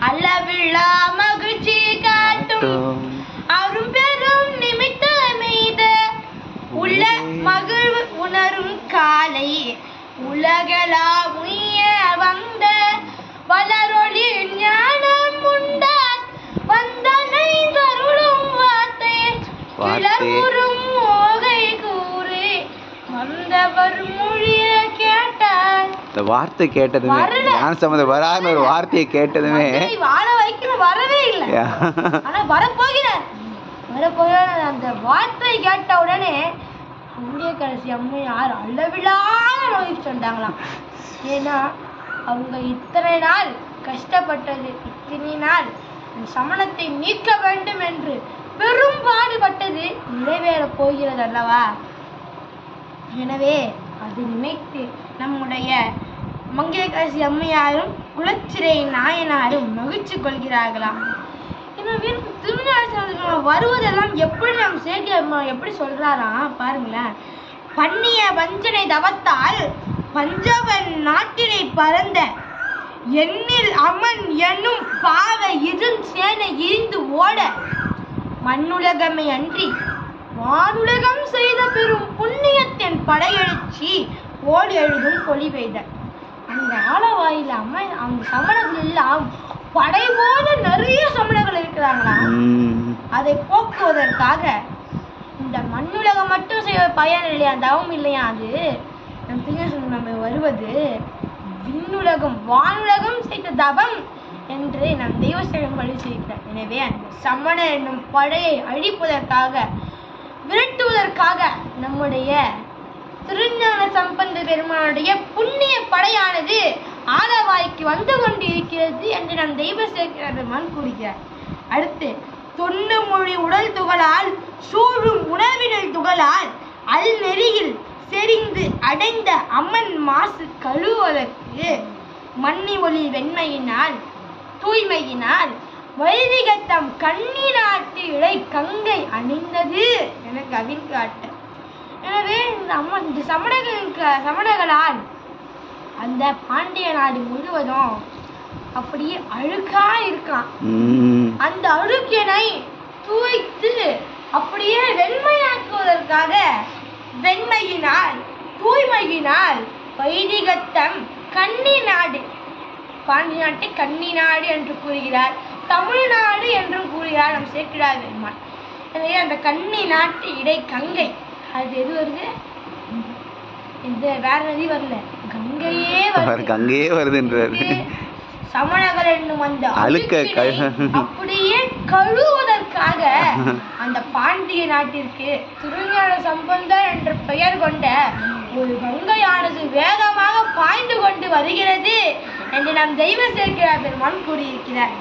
அளவில்லா மகிழ்ச்சி காட்டும் அரும் பெரும் நிமித்த மீத உள்ள மகிழ்வு உணரும் காலை உலகளா உய்ய வந்த வளரொளி ஞானம் உண்டார் வந்தனை தருளும் வார்த்தை கிளறும் மோகை கூறி வந்தவர் மொழிய கேட்டார். இந்த வார்த்தை கேட்டதுமே ஞானசம்பந்தர் வரான்னு ஒரு வார்த்தையை கேட்டதுமே வாழ வைக்கணும், வரவே இல்லை. ஆனா வரப்போகிறார். அந்த வார்த்தை கேட்ட உடனே மங்கையர்க்கரசி அம்மையார் அளவில்லாத நோய் சொன்னாங்களாம். ஏன்னா அவங்க இத்தனை நாள் கஷ்டப்பட்டது, இத்தனை நாள் சமணத்தை நீக்க வேண்டும் என்று பெரும் பாடுபட்டது நிறைவேற போகிறது அல்லவா. எனவே அதை நினைத்து நம்முடைய மங்கையர்க்கரசி அம்மையாரும் குலச்சிறை நாயனாரும் மகிழ்ச்சி கொள்கிறார்களாம். எனவே திருஞான வருவதெல்லாம் எப்படி நாம் சேர்க்க எப்படி சொல்றாராம் பாருங்களேன். பண்ணிய வஞ்சனை தவத்தால் பஞ்சவன் நாட்டினை பறந்த எண்ணில் அமன் என்னும் பாவ இருள் சேனை இருந்து ஓட மண்ணுலகமே அன்றி வானுலகம் செய்த பெரும் புண்ணியத்தின் படையெழுச்சி ஓடி எழுதும் பொலி பெய்த. அந்த ஆலவாயில அந்த சமணர்கள் எல்லாம் படை போல நிறைய சமணர்கள் இருக்கிறாங்களாம். அதை போக்குவதற்காக இந்த மண்ணுலகம் மட்டும் செய்ய பயன் இல்லையா, தவம் இல்லையா, அது நம்ம வருவது விண்ணுலகம் வானுலகம் செய்த தவம் என்று நம் தெய்வசேகம் வழி செய்கிறார். எனவே அந்த சமண என்னும் படையை அழிப்பதற்காக விரட்டுவதற்காக நம்முடைய திருஞான சம்பந்த பெருமானுடைய புண்ணிய படையானது ஆலவாய்க்கு வந்து கொண்டு இருக்கிறது என்று நம் தெய்வசேகர பெருமான் கூறுகிறார். அடுத்து தொன்னு மொழி உடல் துகளால் சூழும் உணவினல் துகளால் அல் நெறியில் செறிந்து அடைந்த அம்மன் மாசு கழுவுவதற்கு மண்ணி ஒளி வெண்மையினால் தூய்மையினால் வைதிகத்தம் கண்ணி நாட்டு இழை கங்கை அணிந்தது என கவின் காட்ட. எனவே இந்த சமணர்களால் அந்த பாண்டிய நாடு முழுவதும் அப்படியே அழுக்கா இருக்கான். அந்த அழுக்கினை தூய்த்து அப்படியே வெண்மையாக்குவதற்காக வெண்மையினால் தூய்மையினால் வைதிகத்தம் கன்னி நாடு, பாண்டிய நாட்டை கன்னி நாடு என்று கூறுகிறார், தமிழ்நாடு என்றும் கூறுகிறார் நம் சேக்கிழார் பெருமான். எனவே அந்த கன்னி நாட்டு இடை கங்கை, அது எது வருது? இந்த வேற நதி வரல, கங்கையே வருது. சமணர்கள் என்னும் அந்த அப்படியே கழுவுவதற்காக அந்த பாண்டிய நாட்டிற்கு திருஞான சம்பந்தர் என்ற பெயர் கொண்ட ஒரு கங்கையானது வேகமாக பாய்ந்து கொண்டு வருகிறது என்று நம் தெய்வசேக்கிழார் பெருமான் கூறியிருக்கிறார்.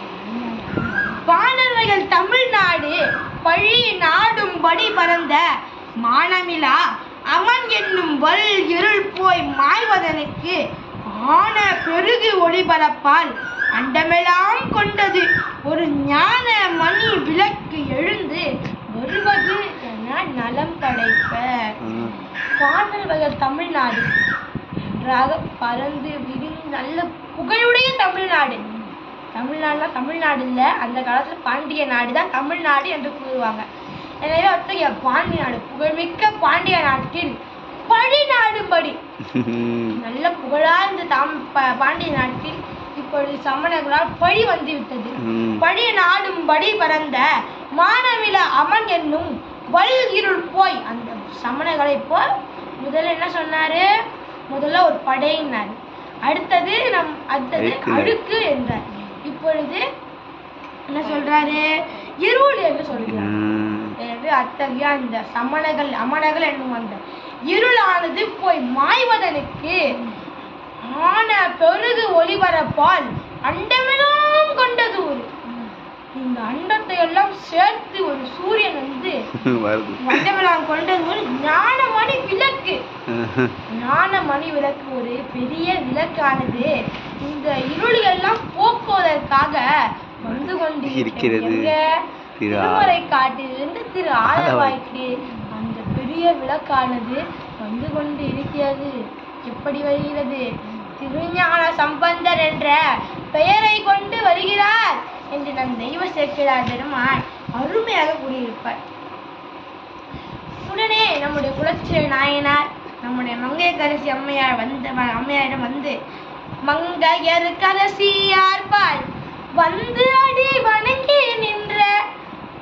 பாணர்கள் தமிழ்நாடு பழி நாடும் படி பறந்த மானமிலா அமன் என்னும் வல் இருள் போய் மாய்வதனுக்கு ஆன பெருகு ஒளிபரப்பால் அண்டமெல்லாம் கொண்டது ஒரு ஞான மணி விளக்கு எழுந்து வருவது என நலம் படைப்ப. பாணர்கள் தமிழ்நாடு நன்றாக பறந்து விரிந்து நல்ல புகழுடைய தமிழ்நாடு. தமிழ்நாடுனா தமிழ்நாடு இல்லை, அந்த காலத்தில் பாண்டிய நாடு தான் தமிழ்நாடு என்று கூறுவாங்க. எனவே அத்தகைய பாண்டிய நாடு, புகழ்மிக்க பாண்டிய நாட்டில் பழி நாடும்படி நல்ல புகழா இந்த பாண்டிய நாட்டில் அப்பொழுது சமணர்களால் பழி வந்து விட்டது. பழி நாடும்படி பறந்த மானவில அமன் என்னும் வல் இருள் போய் அந்த சமணர்களை போல் முதல்ல என்ன சொன்னாரு? முதல்ல ஒரு படையினார், அடுத்தது அழுக்கு என்றார். இப்பொழுது என்ன சொல்றாரு? இருள் என்று சொல்கிறார். எனவே அத்தகைய அந்த அமணர்கள் என்னும் அந்த இருளானது போய் மாய்வதற்கு ஆன பெருகு ஒளிபரப்பால் அண்டமெல்லாம் கொண்டது ஒரு இந்த அண்டத்தை எல்லாம் சேர்த்து ஒரு சூரியன் வந்து அண்டமெல்லாம் கொண்டது ஒரு ஞானமணி விளக்கு. ஞானமணி விளக்கு ஒரு பெரிய விளக்கானது இந்த இருள் எல்லாம் போக்குவதற்காக வந்து கொண்டு இருக்கிறது. திருமறை காட்டிலிருந்து திரு ஆலவாய்க்கு அந்த பெரிய விளக்கானது வந்து கொண்டு இருக்கிறது. எப்படி வருகிறது? திருஞான சம்பந்தர் என்ற பெயரை கொண்டு வருகிறார் என்று நம் தெய்வ சேக்கிழார் பெருமான் அருமையாக கூறியிருப்பார். உடனே நம்முடைய குலச்சிறை நாயனார் நம்முடைய மங்கையர்க்கரசி அம்மையாரிடம் வந்து, மங்கையர்க்கரசியார்பால் வந்து அடி வணங்கி நின்ற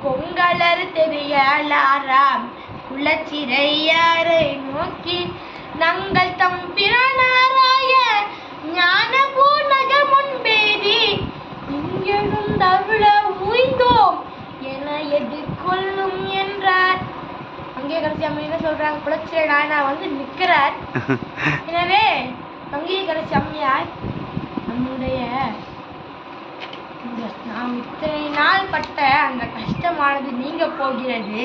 கொங்கலர் தெரியலாராம் குலச்சிறையாரை நோக்கி, நங்கள் தம்பிரானாராய ஞான பூநக முன்பேதி இங்கெழுந்தருள உய்ந்தோம் என எதிர்கொள்ளும் என்றார். மங்கையர்க்கரசி அம்மா என்ன சொல்றாங்க? குலச்சிறை நாயனார் வந்து நிற்கிறார். எனவே மங்கையர்க்கரசி அம்மையார், நம்முடைய நாம் இத்தனை நாள் பட்ட அந்த கஷ்டமானது நீங்க போகிறது.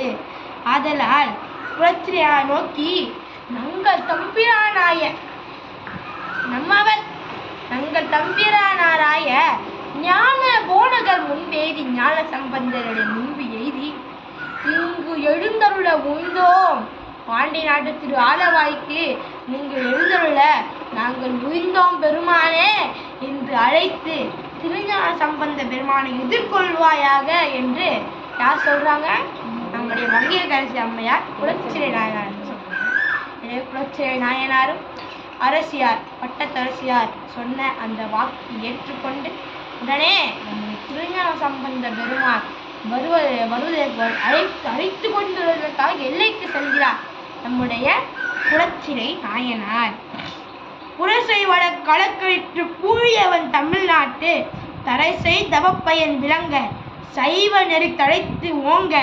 ஆதலால் குலச்சிறையா நோக்கி, நங்கள் தம்பிரானாய நம்மவர் நங்கள் தம்பிரானாராய ஞான போனகர் முன்பேதி ஞான சம்பந்தருடைய முன்பு எய்தி இங்கு எழுந்தருள உய்ந்தோம். பாண்டி நாட்டு திரு ஆலவாய்க்கு நீங்கள் எழுந்தருள நாங்கள் உய்ந்தோம் பெருமானே என்று அழைத்து திருஞான சம்பந்த பெருமானை எதிர்கொள்வாயாக என்று யார் சொல்றாங்க? நம்முடைய மங்கையர்க்கரசி அம்மையார் குலச்சிறை நாயனார் சொல்றாங்க. எனவே குலச்சிறை நாயனாரும் அரசியார் பட்டத்தரசியார் சொன்ன அந்த வாக்கு ஏற்றுக்கொண்டு உடனே நம்முடைய திருஞான சம்பந்த பெருமான் வருவதற்கு அழைத்து கொண்டு வருவதற்காக எல்லைக்கு செல்கிறார் நம்முடைய குலச்சிறை நாயனார். புரசை வட கலக்கழித்து பூழியவன் தமிழ்நாட்டு தரைசை தவப்பயன் விளங்க சைவ நெறி தழைத்து ஓங்க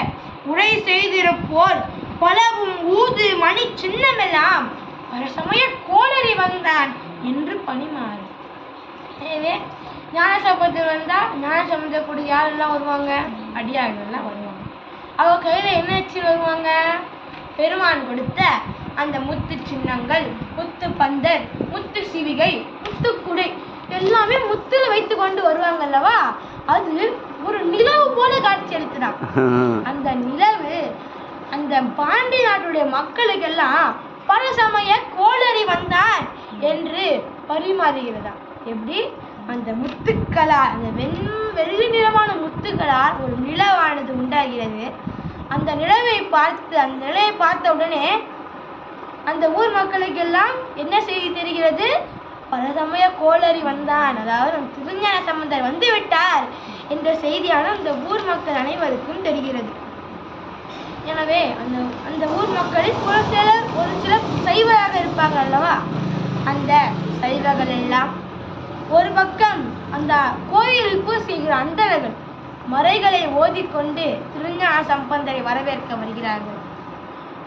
உரை செய்திருப்போர் பலவும் ஊது மணி சின்னமெல்லாம் பரசமய கோளறி வந்தான் என்று பணிமாறு. எனவே ஞானசம்பந்தர் வந்தா ஞானசம்பந்தக்கூடிய யாரெல்லாம் வருவாங்க? அடியார்கள்லாம் வருவாங்க. அவங்க கையில என்ன வச்சு வருவாங்க? பெருமான் கொடுத்த அந்த முத்து சின்னங்கள், முத்து பந்தர், முத்து சிவிகை, முத்து குடை எல்லாமே முத்துல வைத்து கொண்டு வருவாங்க அல்லவா? அது ஒரு நிலவு போல காட்சி அளித்தான். அந்த நிலவு அந்த பாண்டி நாட்டுடைய மக்களுக்கெல்லாம் பரசமய கோளறி வந்தான் என்று பரிமாறுகிறதா. எப்படி? அந்த முத்துக்களால், அந்த வெள்ளி நிறமான முத்துக்களால் ஒரு நிலவானது உண்டாகிறது. அந்த நிலவை பார்த்த உடனே அந்த ஊர் மக்களுக்கெல்லாம் என்ன செய்தி தெரிகிறது? பரசமய கோளறி வந்தான், அதாவது நம் திருஞான சம்பந்தர் வந்து விட்டார் என்ற செய்தியான அந்த ஊர் மக்கள் அனைவருக்கும் தெரிகிறது. எனவே அந்த ஊர் மக்களில் ஒரு சிலர் சைவராக இருப்பாங்க அல்லவா? அந்த சைவர்கள் எல்லாம் ஒரு பக்கம் அந்த கோயிலுக்கு செய்கிற அந்தணர்கள் மறைகளை ஓதிக்கொண்டு திருஞான சம்பந்தரை வரவேற்க வருகிறார்கள்.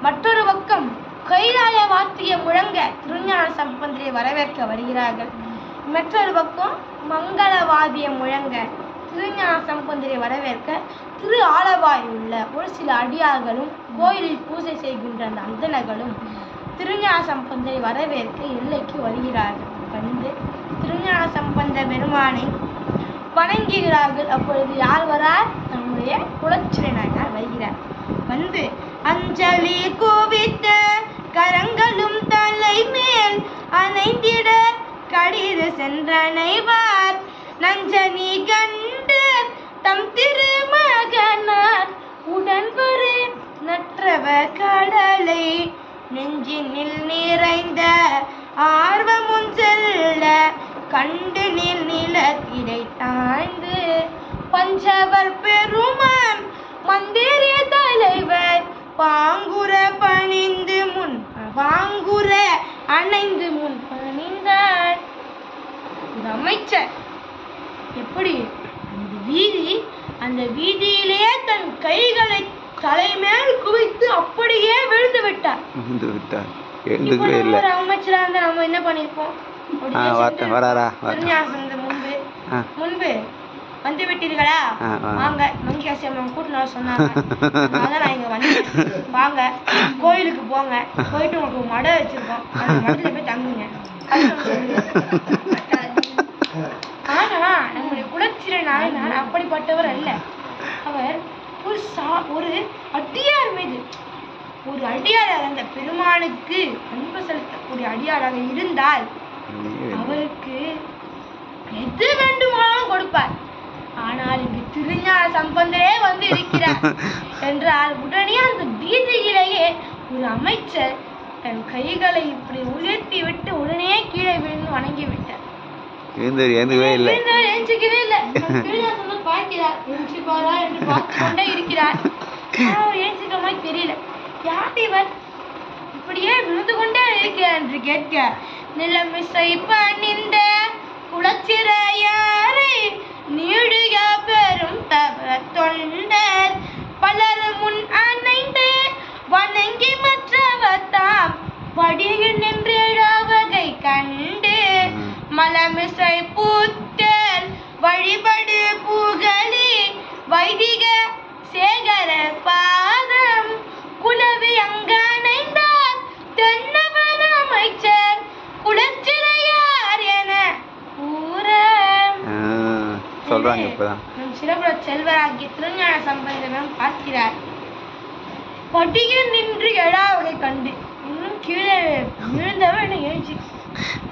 மற்றொரு பக்கம் கைலாய வாத்திய முழங்க திருஞான சம்பந்தரை வரவேற்க வருகிறார்கள். மற்றொரு பக்கம் மங்களவாதியம் முழங்க திருஞான சம்பந்தரை வரவேற்க திரு ஆலவாயில் உள்ள ஒரு சில அடியார்களும் கோயிலில் பூஜை செய்கின்ற அந்த அந்தணர்களும் திருஞான சம்பந்தரை வரவேற்க எல்லைக்கு வருகிறார்கள். வந்து திருஞான சம்பந்த பெருமானை வணங்குகிறார்கள். அப்பொழுது யார் வரார்? நம்முடைய குலச்சிறை நாயனார் வருகிறார். வந்து அஞ்சலி கோவித்த கரங்களும் தலை மேல் அணைந்திட கடிது சென்றனைவார் நஞ்சனி கண்டு தம் திருமகனார் உடன்பரு நற்றவ கடலை நெஞ்சினில் நிறைந்த ஆர்வமுன் செல்ல கண்டு நீர் நிலத்திடை தாழ்ந்து பஞ்சவர் பெருமான் மந்திரி தலைவர் பாங்குற அணைந்து முன் பணிந்தார். ஒரு அமைச்சர் எப்படி அந்த வீதியிலேயே தன் கைகளை தலைமேல் குவித்து அப்படியே விழுந்து விட்டார். ஒரு அமைச்சரா இருந்தா நம்ம என்ன பண்ணிருப்போம்? முன்பு வந்து விட்டீர்களா? வாங்க, மங்கியாசி அம்மா கூட்டினார் சொன்னாங்க. அதான் நான் இங்க வந்தேன். வாங்க, கோயிலுக்கு போங்க, போயிட்டு உங்களுக்கு மடை வச்சிருக்கோம், அந்த மடத்துல போய் தங்குங்க. ஆனா நம்முடைய குலச்சிறை நாயனார் அப்படிப்பட்டவர் அல்ல. அவர் ஒரு அடியார் மீது ஒரு அடியாராக, அந்த பெருமானுக்கு அன்பு செலுத்தக்கூடிய அடியாராக இருந்தால் அவருக்கு எது வேண்டுமானாலும் கொடுப்பார். ஆனால் இங்கு திருஞான சம்பந்தரே வந்து இருக்கிறார் என்றால் உடனே அந்த வீதியிலேயே ஒரு அமைச்சர் தன் கைகளை இப்படி உயர்த்தி விட்டு உடனே கீழே விழுந்து வணங்கி விட்டார். எழுந்திருக்கவே இல்லை. பார்க்கிறார், எழுச்சிப்பாரா என்று பார்த்து கொண்டே இருக்கிறார். அவர் எழுச்சிக்கிற மாதிரி தெரியல. யார் இவர் இப்படியே விழுந்து கொண்டே இருக்கிறார் என்று கேட்க, நிலமிசை பணிந்த குலச்சிறையாரை நீடுக பெரும் தவ தொண்டர் பலர் முன் அணைந்து வணங்கி மற்றவத்தாம் வடியில் நின்றவகை கண்டு மலமிசை பூத்தல் வழிபடு புகழி வைதிக சேகர பாதம் குலவி அங்கணைந்தார் தென்னவன் அமைச்சர் குலச்சிறையார் என கூற சொல்றாங்க. இப்பதான் சிறப்புற செல்வராகிய திருஞான சம்பந்தரும் பார்க்கிறார். படியில் நின்று எழாவதை கண்டு இன்னும் கீழே விழுந்தவர் என்ன எழுச்சி.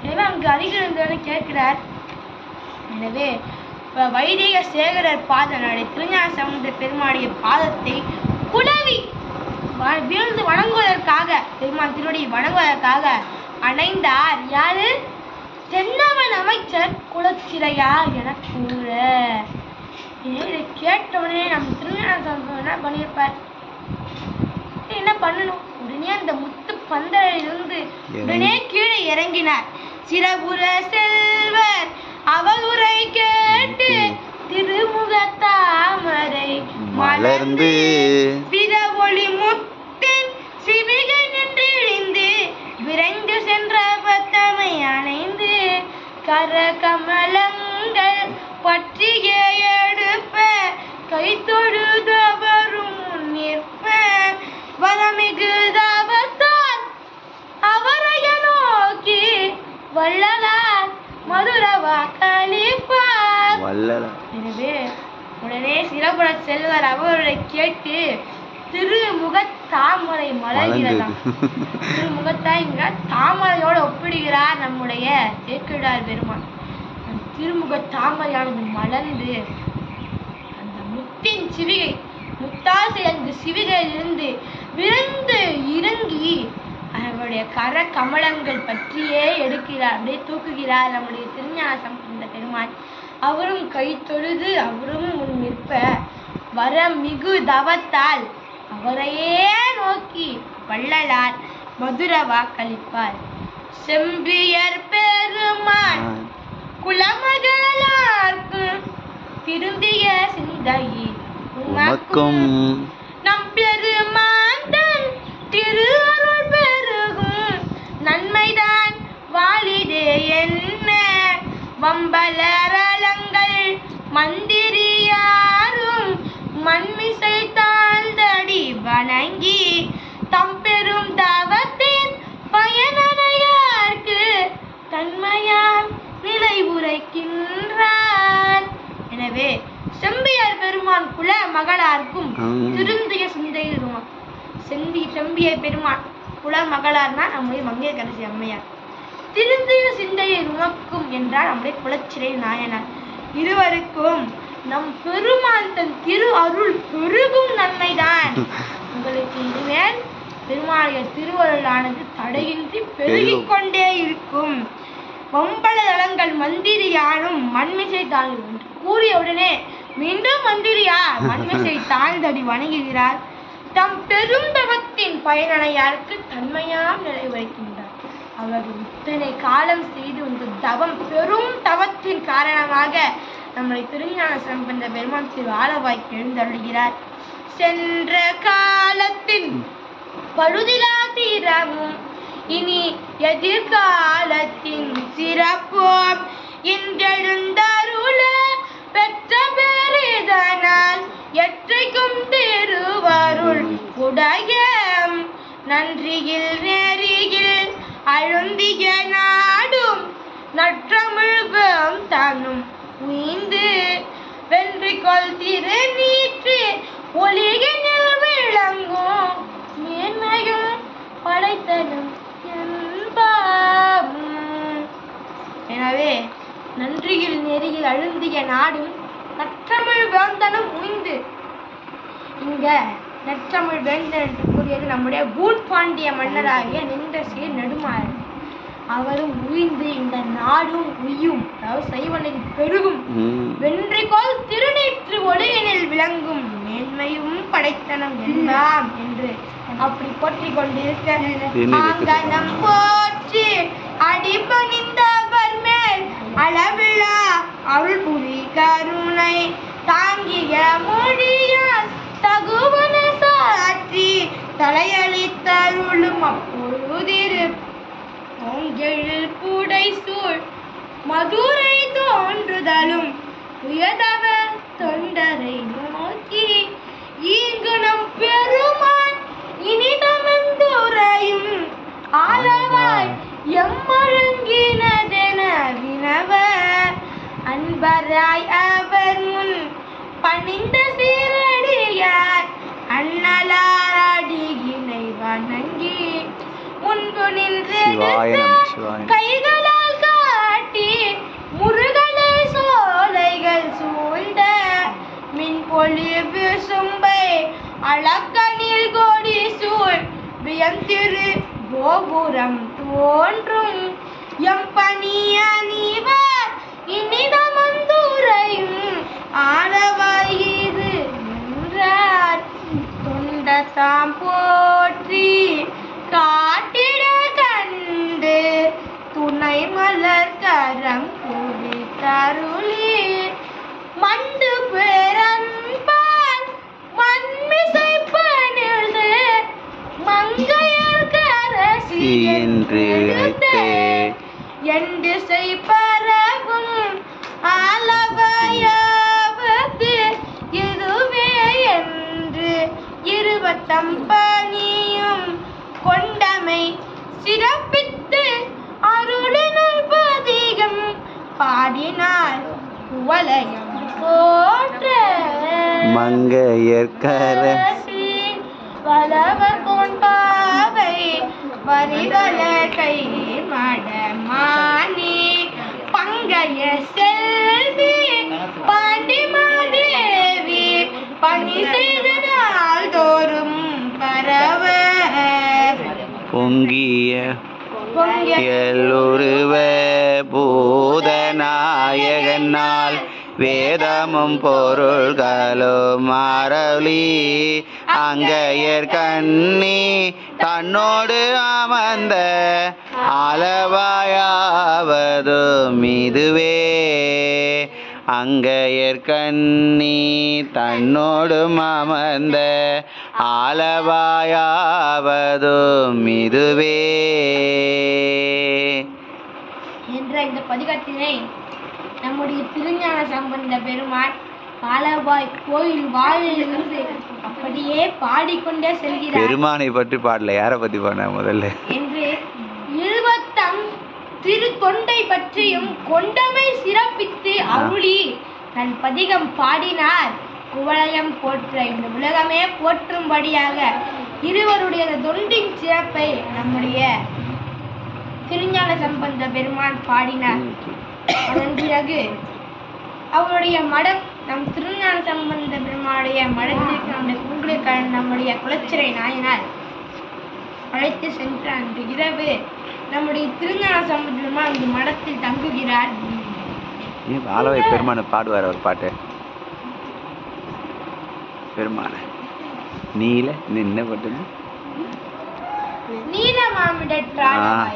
எனவே அங்கு அருகில் இருந்தவனை கேட்கிறார். எனவே வைதிக சேகரர் பாத நடை திருஞான சம்பந்த பெருமாளுடைய பாதத்தை குலவி வீழ்ந்து வணங்குவதற்காக, பெருமாள் திருவடியை வணங்குவதற்காக அணைந்தார். யாரு? தென்னவன் அமைச்சர் குலச்சிறையார் என கூற. இதை கேட்டவுடனே நம்ம திருஞான சம்பந்தம் என்ன பண்ணியிருப்பார்? என்ன பண்ணணும்? உடனே அந்த முத்து பந்தலிலிருந்து உடனே கீழே இறங்கினார். சிறபுர செல்வர் அவருரை கேட்டு திருமுக தாமரை மலர்ந்து விரவொளி முத்தின் சிவிகை நின்று இழிந்து விரைந்து சென்ற பத்தமை அணைந்து கர கமலங்கள் பற்றிய எடுப்ப கை தொழுதவரும் நிற்ப வரமிகு தவத்தால் அவரைய நோக்கி வள்ளலார் மதுரவா கழிப்பார். எனவே உடனே சிறப்புற செல்வர் அவரை கேட்டு திருமுக தாமரை மலர்கிறதாம். திருமுகத்தாய் இங்க தாமரையோடு ஒப்பிடுகிறார் நம்முடைய சேக்கிழார் பெருமான். அந்த திருமுக தாமரையானது மலர்ந்து அந்த முத்தின் சிவிகை, முத்தால் சேர்ந்து சிவிகையிலிருந்து விரைந்து இறங்கி அவருடைய கர கமலங்கள் பற்றியே எடுக்கிறார், அப்படியே தூக்குகிறார் நம்முடைய திருஞான சம்பந்த பெருமான். அவரும் கை தொழுது அவரும் முன் நிற்ப வர மிகு தவத்தால் அவரையே நோக்கி வள்ளலார் மதுர வாக்களிப்பார். செம்பியர் பெருமான் குலமகளார்க்கும் திருந்திய சிந்தையே உமக்கும் நம் பெருமாந்தன் திரு அருள் பெருகும் நன்மைதான் வாலிதே என்ன வம்பலரலங்கள் மந்திரியாரும் மண்மிசை தாழ்ந்தடி வணங்கி தம் பெரும் தவத்தின் பயனடையார்க்கு தன்மையால் நிலை உரைக்கின்றார். எனவே செம்பியர் பெருமான் குல மகளார்க்கும் திருந்திய சிந்தையும் செம்பிய பெருமான் குல மகளார்னா நம்முடைய மங்கையர்க்கரசி அம்மையார், திருந்திய சிந்தையை உணக்கும் என்றால் நம்முடைய குலச்சிறை நாயனார். இருவருக்கும் நம் பெருமான் தன் திரு அருள் பெருகும் நன்மைதான். உங்களுக்கு இனிமேல் பெருமாளுடைய திருவருளானது தடையின்றி பெருகிக் கொண்டே இருக்கும். பொம்பள தளங்கள் மந்திரியானும் மண்மிசை தாழ்வு என்று கூறியவுடனே மீண்டும் மந்திரியார் மண்மிசை தாழ்ந்தடி வணங்குகிறார். தம் பெரும் தவத்தின் பயனடையாருக்கு தன்மையாம் நிறைவேற்கின்றார். அவர்கள் இத்தனை காலம் செய்து வந்த தவம் பெரும் தவத்தின் காரணமாக நம்முடைய திருஞான சம்பந்த பெருமான் திரு ஆலவாய்க்கு எழுந்தருளுகிறார். சென்ற காலத்தின் பழுதிலா தீரமும் இனி எதிர்காலத்தின் சிறப்போம் இன்றெழுந்தருள பெற்ற பெரிதனால் எற்றைக்கும் திருவருள் உடைய நன்றியில் நெறியில் அழுந்திய நாடும் நற்றமிழ்கம் தன்னும் உய்ந்து வென்றிக்கொள் திரு நீற்று ஒளியினில் விளங்கும் மேன்மையும் படைத்தனும் என்பாம். எனவே நன்றியில் நெறியில் அழுந்திய நாடும் நற்றமிழ் வேந்தனும் உய்ந்து, இங்க நற்றமிழ் வேந்தன் என்று கூறியது நம்முடைய பூட்பாண்டிய மன்னராகிய நின்ற சீர் நெடுமாறன். அவரும் உய்ந்து இந்த நாடும் உய்யும், அதாவது சைவநெறி பெருகும். வென்றிக்கோள் திருநீற்று ஒளியினில் விளங்கும் மேன்மையும் படைத்தனம் எல்லாம் என்று அப்படி போற்றிக் கொண்டிருக்க ஆங்கனம் போற்றி அடிபணிந்தவர் மேல் அளவிழா அருள் புரி கருணை தாங்கிய மொழியால் தகுவன சாற்றி தலையளித்தருளும் அப்பொழுதிரு ஓங்கெழில் பூடை சூழ் மதுரை தோன்றுதலும் உயதவ தொண்டரை நோக்கி இங்கு நம் பெருமான் இனிதமந்துரையும் ஆலவாய் எம்மழுங்கினதென வினவ அன்பராய் அவர் முன் பணிந்த சீரடியார் அண்ணலார் அடியினை வணங்கி முன்பு நின்றெடுத்த கைகளால் காட்டி முருகலை சோலைகள் சூழ்ந்த மின்பொழிவு சும்பை அளக்கனில் கோடி சூழ் வியந்திரு கோபுரம் தோன்றும் எம் பணிய நீவர் இனிதமந்துரையும் ஆளவாயிரு என்றார். தொண்டதாம் போற்றி காட்டிட கண்டு துணை மலர் கரம் கூடி தருளி மண்டு பேரன்பால் மண்மிசை பணிந்து மங்கையர் கரசி என்று எண்டிசை பரவும் ஆலவாயாவது இதுவே என்று இருவத்தம் பணியும் கொண்டமை சிறப்பித்து அருளினுள் பதிகம் பாடினார் குவலயம் போற்ற மங்கையர் கரசி வலவர் கொண்டாவை வரிதல கை மடமானி பங்கைய செல்வி பாண்டிமாதேவி பணி செய்த நாள் தோறும் பரவ பொங்கிய எல்லொருவ பூதநாயகனால் வேதமும் பொருள்களும் அருளி அங்கையர் கண்ணி தன்னோடு அமர்ந்த அளவாயாவதும் இதுவே அங்கையர் கண்ணி தன்னோடும் அமர்ந்த ஆலவாயாவதும் இதுவே என்ற இந்த பதிகத்தினை நம்முடைய திருஞான சம்பந்த பெருமான் ஆலவாய் கோயில் வாயிலிருந்து அப்படியே பாடிக்கொண்டே செல்கிறார். பெருமானை பற்றி பாடல, யாரை பத்தி பாட முதல்ல என்று இருவத்தம் திரு தொண்டை பற்றியும் கொண்டமை சிறப்பித்து அருளி தன் பதிகம் பாடினார். குவலயம் போற்ற இந்த உலகமே போற்றும்படியாக இருவருடைய தொண்டின் சிறப்பை நம்முடைய திருஞான சம்பந்த பெருமான் பாடினார். அதன் பிறகு அவருடைய மடம், நம் திருஞான சம்பந்த பெருமானுடைய மடத்திற்கு நம்முடைய குங்குளிக்கழன் நம்முடைய குலச்சிறை நாயனார் அழைத்து சென்ற அன்று இரவு நம்முடைய திருஞான சம்பந்த பெருமான் அந்த மடத்தில் தங்குகிறார். ஆலவாய் பெருமானை பாடுவார் ஒரு பாட்டு. பெருமான நீல என்ன பாட்டு? நீல மாமிடற்றார்.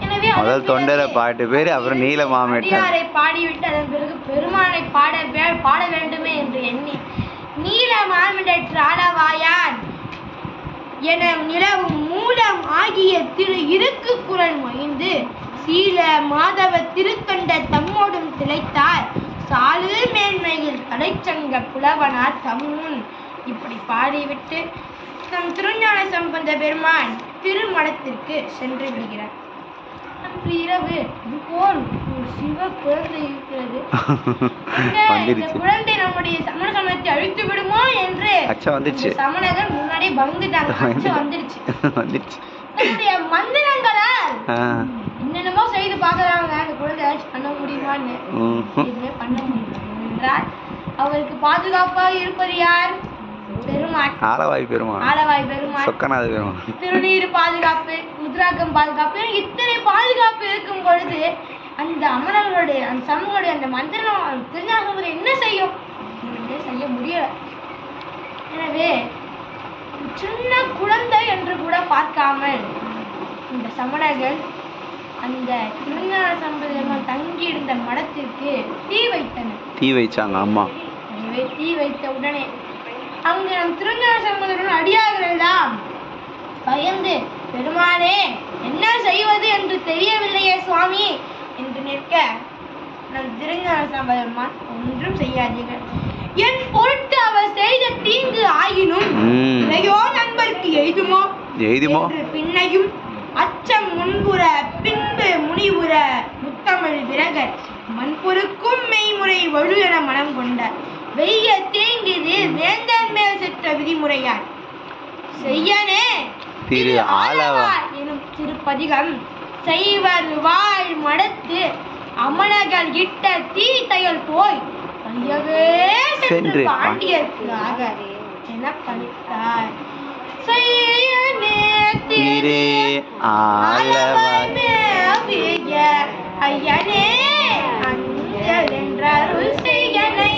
எனவே முதல் தொண்டரை பாட்டு பேரு, அப்புறம் நீல மாமிடற்றாரை பாடிவிட்டு அதன் பிறகு பெருமானை பாட வேண்டுமே என்று எண்ணி நீல மாமிடற்றாளவாயான் என நிலவும் மூலம் ஆகிய திரு இருக்கு குரல் மொய்ந்து சீல மாதவ திருத்தொண்ட தம்மோடும் திளைத்தார் சாலு மேன்மையில் தலைச்சங்க புலவனார் தம்முன். இப்படி பாடிவிட்டு நம் திருஞான சம்பந்த பெருமான் திருமடத்திற்கு சென்று விடுகிறார். அன்று இரவு இதுபோல் ஒரு சிவ குழந்தை இருக்கிறது. இந்த குழந்தை நம்முடைய சமண சமயத்தை அழித்து விடுமோ என்று சமணர்கள் முன்னாடியே பங்குட்டாங்க. அச்சம் வந்துருச்சு. நம்முடைய மந்திரங்களால் என்னென்னமோ செய்து பாக்குறாங்க. அந்த குழந்தை ஏதாச்சும் பண்ண முடியுமான்னு. எதுவுமே பண்ண முடியும் என்றால் அவருக்கு பாதுகாப்பாக இருப்பது யார்? பெருமாள். ஆலவாய் பெருமாள், சொக்கநாத பெருமாள். திருநீர் பாதுகாப்பு, முத்ராக்கம் பாதுகாப்பு, இத்தனை பாதுகாப்பு இருக்கும் பொழுது அந்த அமரர்களுடைய அந்த சமூகங்களுடைய அந்த மந்திரம் திருஞான என்ன செய்யும்? செய்ய முடியல. எனவே சின்ன குழந்தை என்று கூட பார்க்காமல் இந்த சமணர்கள் அந்த திருஞான சம்பந்தர்கள் தங்கியிருந்த மடத்திற்கு தீ வைத்தனர். தீ வைச்சாங்க. ஆமா. எனவே தீ வைத்த உடனே அங்கு நம் திருஞான சம்பந்தர்கள் அடியார்கள் எல்லாம் பயந்து பெருமானே என்ன செய்வது என்று தெரியவில்லையே சுவாமி என்று நிற்க நம் திருஞான சம்பந்தர் ஒன்றும் செய்யாதீர்கள், என் பொருட்டு அவர் செய்த தீங்கு ஆயினும் இளையோ நண்பருக்கு எய்துமோ என்று பின்னையும் அச்சம் முன்புற பின்பு முனிவுற முத்தமிழ் விரகர் மண்பொருக்கும் மெய்முறை வலு என மனம் கொண்டார். வெய்ய தேங்கிது வேந்தன் மேல் செற்ற விதிமுறையார் செய்யனே திரு ஆலவாய் எனும் திருப்பதிகம் செய்வர் வாழ் மடத்து அமணர்கள் இட்ட தீ தையல் போய் கையவே சென்று பாண்டியருக்கு ஆக என பணித்தார். செய்யனே திரு ஆலவாய் ஐயனே அஞ்சல் என்றருள் செய்யனை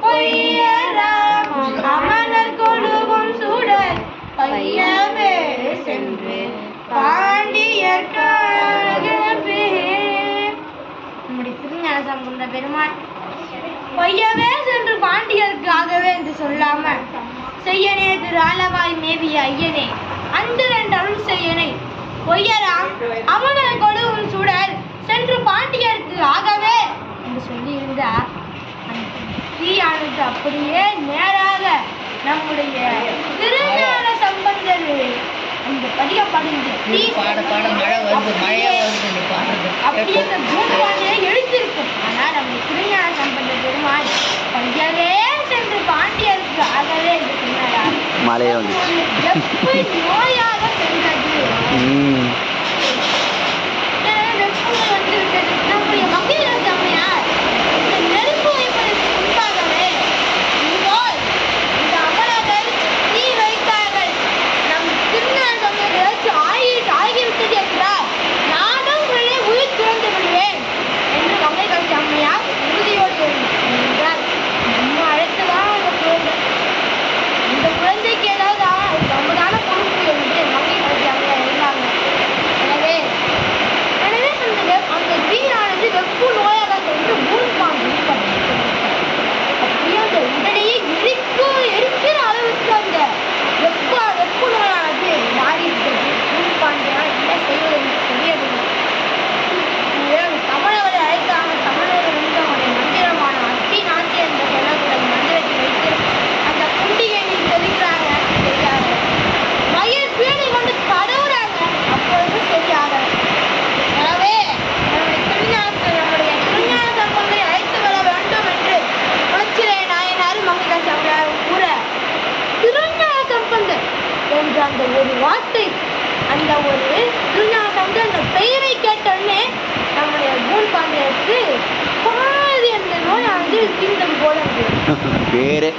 பொய்யராம் அமணர் கொடுவும் சுடர் பையவே சென்று பாண்டியர்க்காகவே. நம்முடைய திருஞான சம்பந்த பெருமான் பொய்யவே சென்று பாண்டியர்க்காகவே என்று சொல்லாம செய்யனே திரு ஆலவாய் மேவிய ஐயனே அன்று அருள் செய்யனை பொய்யராம் அமணர் கொடுவும் சுடர் சென்று பாண்டியருக்கு ஆகவே என்று சொல்லி இருந்தா தீயானது அப்படியே நேராக நம்முடைய திருஞான சம்பந்தர் அந்த பதிகப்படுங்க அப்படியே எழுத்திருக்கும். ஆனால் நம்ம திருஞான சம்பந்த பெருமான் பையவே சென்று பாண்டியருக்கு ஆகவே என்று சொன்னாரா நோயாக சென்றது. நம்முடைய மகிழ சமையார் இந்த நெருப்பு வைப்பதற்கு முன்பாகவே இந்த அமரர்கள் தீ வைத்தார்கள். நம் திருஞான சம்பந்தர் ஆகிவிட்டது என்றால் நானும் உயிர் துறந்து விடுவேன் என்று மங்கைகள் சமையார் உறுதியோடு என்றார். நம்ம அழைத்துதான் அந்த குழந்தை, இந்த குழந்தைக்கு ஏதாவது நம்மதான பொறுப்பு என்று மங்கைகள் சமையார் இருந்தாங்க. எனவே அந்த தீயானது வெப்பு நோயாக சென்று மூன்பாம்பு அப்படியே அந்த உடனே எரிக்கிற அளவுக்கு அந்த வெப்பு நோயானது மாறிவிட்டது. மூன்பாண்டினால் என்ன செய்வது என்று தெரியவில்லை. தமிழவரை அழைத்தாங்க. தமிழர்கள் வந்து அவருடைய மந்திரமான அத்தி நாட்டி என்ற சொல்லக்கூடிய மந்திரத்தை வைத்து அந்த குண்டிகை நீர் தெரிகிறாங்க, தெரியாது. மயில் பீடை கொண்டு தடவுறாங்க, அப்பொழுது சரியாக. எனவே நம்முடைய திருஞான சம்பந்தரை அழைத்து வர வேண்டும் என்று குளச்சிலை நாயனாரும் மங்கைகள் சமையாரும் கூற திருஞான சம்பந்தர் என்ற அந்த ஒரு வார்த்தை, அந்த ஒரு திருஞான சம்பந்தர் அந்த பெயரை கேட்டோடனே நம்முடைய பூன் பாண்டியருக்கு பாதி அந்த நோயானது தீர்ந்தது போல பேரு.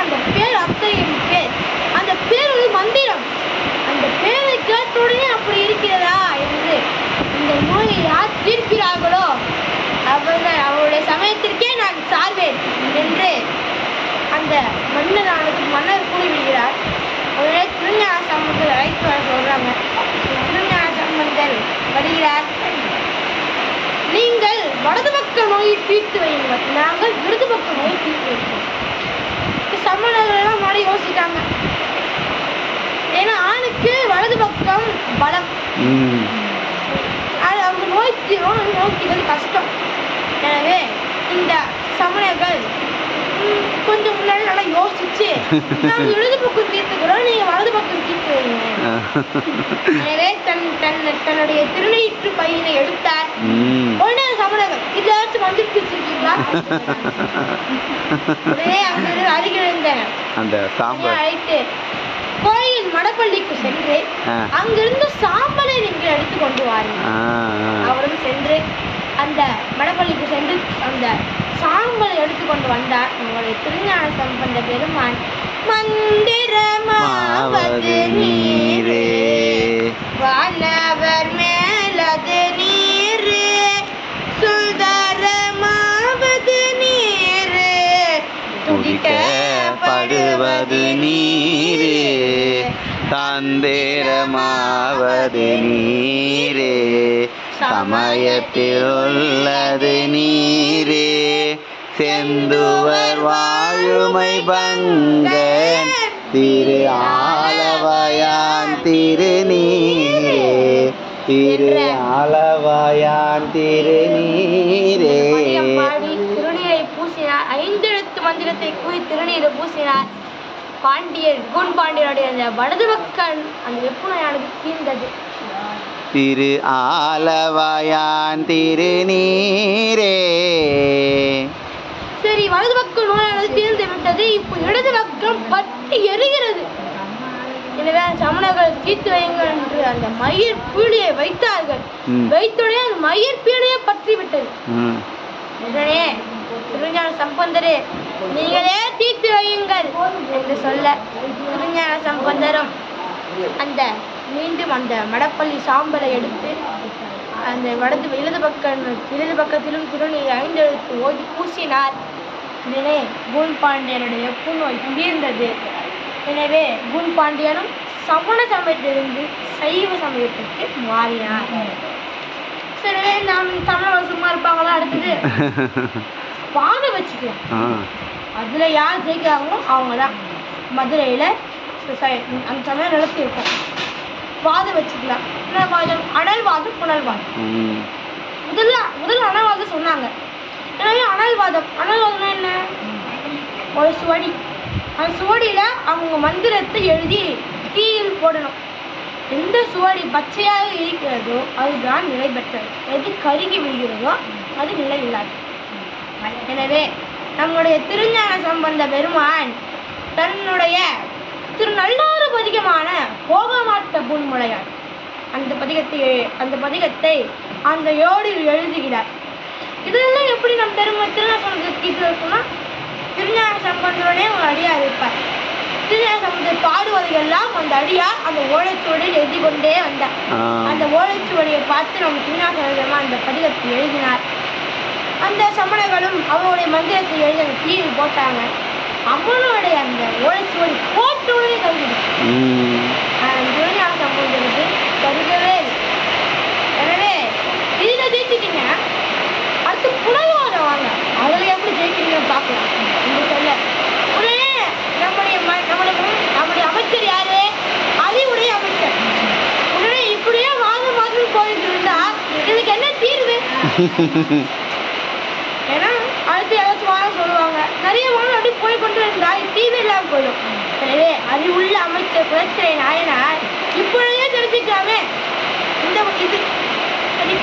அந்த பேர் அத்தகைய பேர், அந்த பேர் ஒரு மந்திரம். அந்த பேரை கேட்ட உடனே அப்படி இருக்கிறதா என்று அது அவங்க நோக்கிறது கஷ்டம். எனவே இந்த சமணர்கள் கொஞ்சம் முன்னாடி நல்லா யோசிச்சு நாங்க இடது பக்கம் தீர்த்துக்கிறோம், நீங்க வலது பக்கம் தீர்த்து வைங்க. எனவே தன்னுடைய திருநீற்று பையனை எடுத்தார். உடனே சமணர்கள் இதாச்சும் வந்துட்டு வச்சிருக்கீங்களா? உடனே அங்கிருந்து அருகில் இருந்தனர் அழைத்து கோயில் மடப்பள்ளிக்கு சென்று அங்கிருந்து சாம்பலை நீங்கள் எடுத்து கொண்டு வாருங்கள். அவரும் சென்று அந்த மடப்பள்ளிக்கு சென்று அந்த சாம்பலை எடுத்துக்கொண்டு வந்தார். உங்களுடைய திருஞான சம்பந்த பெருமான் மந்திரமாவது நீரே, வானவர் மேலது நீரு, சுதரமாவது நீரு, துடிக்கப்படுவது நீரே, தந்திரமாவது நீரே, சமயத்தில் உள்ளது நீரே, செந்துவர் வாழுமை பங்கன் திரு ஆலவாயான் திருநீரே, திரு ஆலவாயான் திருநீரே. திருநீரை பூசினார். 5 எழுத்து மந்திரத்தை கூறி திருநீரை பூசினார். குன் பாண்டியனுடைய அந்த வலது பக்கம் அந்த வெப்புனையானது தீர்ந்தது. திரு ஆலவாயான் திருநீரே. சரி, வலது பக்கம் நோயானது தீர்ந்து விட்டது. இப்போ இடது பக்கம் பற்றி எரிகிறது. எனவே சமணர்கள் தீர்த்து வையுங்கள் என்று அந்த மயிர் பீடியை வைத்தார்கள். வைத்துடனே அந்த மயிர் பீடியை பற்றி விட்டது. உடனே திருஞான சம்பந்தரே நீங்களே தீர்த்து வையுங்கள் என்று சொல்ல திருஞான சம்பந்தரும் அந்த மீண்டும் அந்த மடப்பள்ளி சாம்பலை எடுத்து அந்த இடது பக்கத்திலும் திருநீர் 5 எழுத்து ஓதி பூசினார். இதனை குன் பாண்டியனுடைய புண்ணோய் தீர்ந்தது. எனவே குன் பாண்டியனும் சமண சமயத்திலிருந்து சைவ சமயத்திற்கு மாறினார். எனவே நாம் தமிழ் சும்மா இருப்பாங்களா? அடுத்தது வாதம் வச்சுக்கலாம். அதுல யார் ஜெயிக்கிறாங்களோ அவங்கதான் மதுரையில அந்த சமயம் நிலத்தி இருக்கும். வாதம் வச்சுக்கலாம். வாதம் அனல்வாதம் புனல்வாதம். முதல்ல அனல்வாதம் சொன்னாங்க. எனவே அனல்வாதம்னா என்ன? ஒரு சுவடி, அந்த சுவடியில அவங்க மந்திரத்தை எழுதி தீயில் போடணும். எந்த சுவடி பச்சையாக இருக்கிறதோ அதுதான் நிலை பெற்றது. எது கருகி விடுகிறதோ அது நிலை இல்லாது. எனவே நம்முடைய திருஞான சம்பந்த பெருமான் தன்னுடைய திருநள்ளாறு பதிகமான போகமாட்ட புன்முளையார் அந்த பதிகத்தை அந்த யோடில் எழுதுகிறார். இதெல்லாம் எப்படி நம் திருஞான சம்பந்தத்துக்கு இருக்குன்னா, திருஞான சம்பந்தனே ஒரு அடியார் இருப்பார். திருஞான சம்பந்தர் பாடுவதையெல்லாம் அந்த அடியார் அந்த ஓலைச்சுவடியில் எழுதி கொண்டே வந்தார். அந்த ஓலைச்சுவடியை பார்த்து நம்ம திருஞான சம்பந்தமா அந்த பதிகத்தை எழுதினார். அந்த சமணர்களும் அவருடைய மந்திரத்தை எழுதி அந்த தீயில் போட்டாங்க. அவனுடைய அந்த ஓலைச்சுவடி போட்டோடனே கருகிடுச்சு. திருஞான சம்பந்தருக்கு கருகவே இல்லை. எனவே இதுல ஜெயிச்சுட்டீங்க, அடுத்து புனல்வாதம் வாங்க, அதுல எப்படி ஜெயிக்கிறீங்கன்னு பார்க்கலாம் என்று சொல்ல உடனே நம்முடைய அமைச்சர் யாரு? அறிவுடைய அமைச்சர். உடனே இப்படியே வாதம் போயிட்டு இருந்தா இதுக்கு என்ன தீர்வு? ஏன்னா அடுத்து ஏதாச்சும் வாரம் சொல்லுவாங்க. நிறைய வாரம் அப்படி போய் கொண்டு இருந்தா தீர்வு இல்லாம போயிடும். எனவே அறிவுள்ள அமைச்சர் குலச்சிறை நாயனார் இப்பொழுதே தெரிஞ்சுக்கலாமே இந்த இது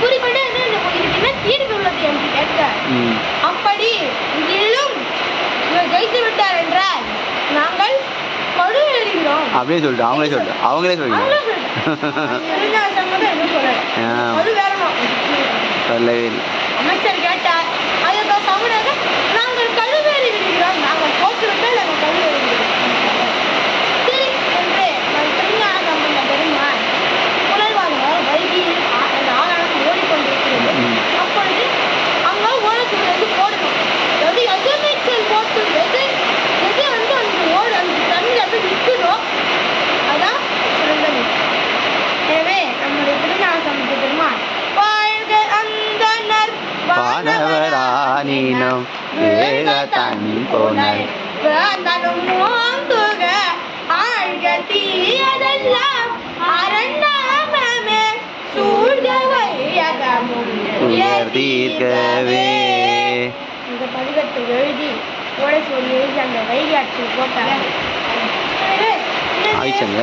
கூறிக்கொண்டே இதுக்கு என்ன தீர்வு உள்ளது என்று கேட்க, அப்படி இதிலும் இவர் ஜெயித்து விட்டார் என்றால் நாங்கள் கழு எழுகிறோம் அப்படின்னு சொல்லிட்டு அவங்களே சொல்லிட்டு அமைச்சர் கேட்டார். அதுக்கு சமணர்கள் நாங்கள் கழுவேறி விடுகிறோம், நாங்கள் போட்டுவிட்டால் நாங்கள் கழுவேறி விடுகிறோம் சரி என்று திருஞான சம்பந்த பெருமான் புனல்வாதம் வைகியில் அந்த ஆளானது ஓடிக்கொண்டிருக்கிறது. அப்பொழுது அங்க ஓடச்சுவடி போடணும். எதிர்நீச்சல் போட்டு எது வந்து அந்த அந்த தண்ணி அப்படி நிற்குதோ அதான் சிறந்தது. எனவே நம்முடைய திருஞான சம்பந்த பெருமான் வாழ்க அந்தனர் வானவரானினம் வேக தனி போனர் வேந்தனும் ஓங்குக ஆழ்க தீயதெல்லாம் அரண்நாமமே தீர்க்கவே. இந்த பதிகத்தை எழுதி ஓலைச்சுவடி எழுதி அந்த வைகை ஆற்றில் போட்டாங்க. ஆயிடுச்சுங்க.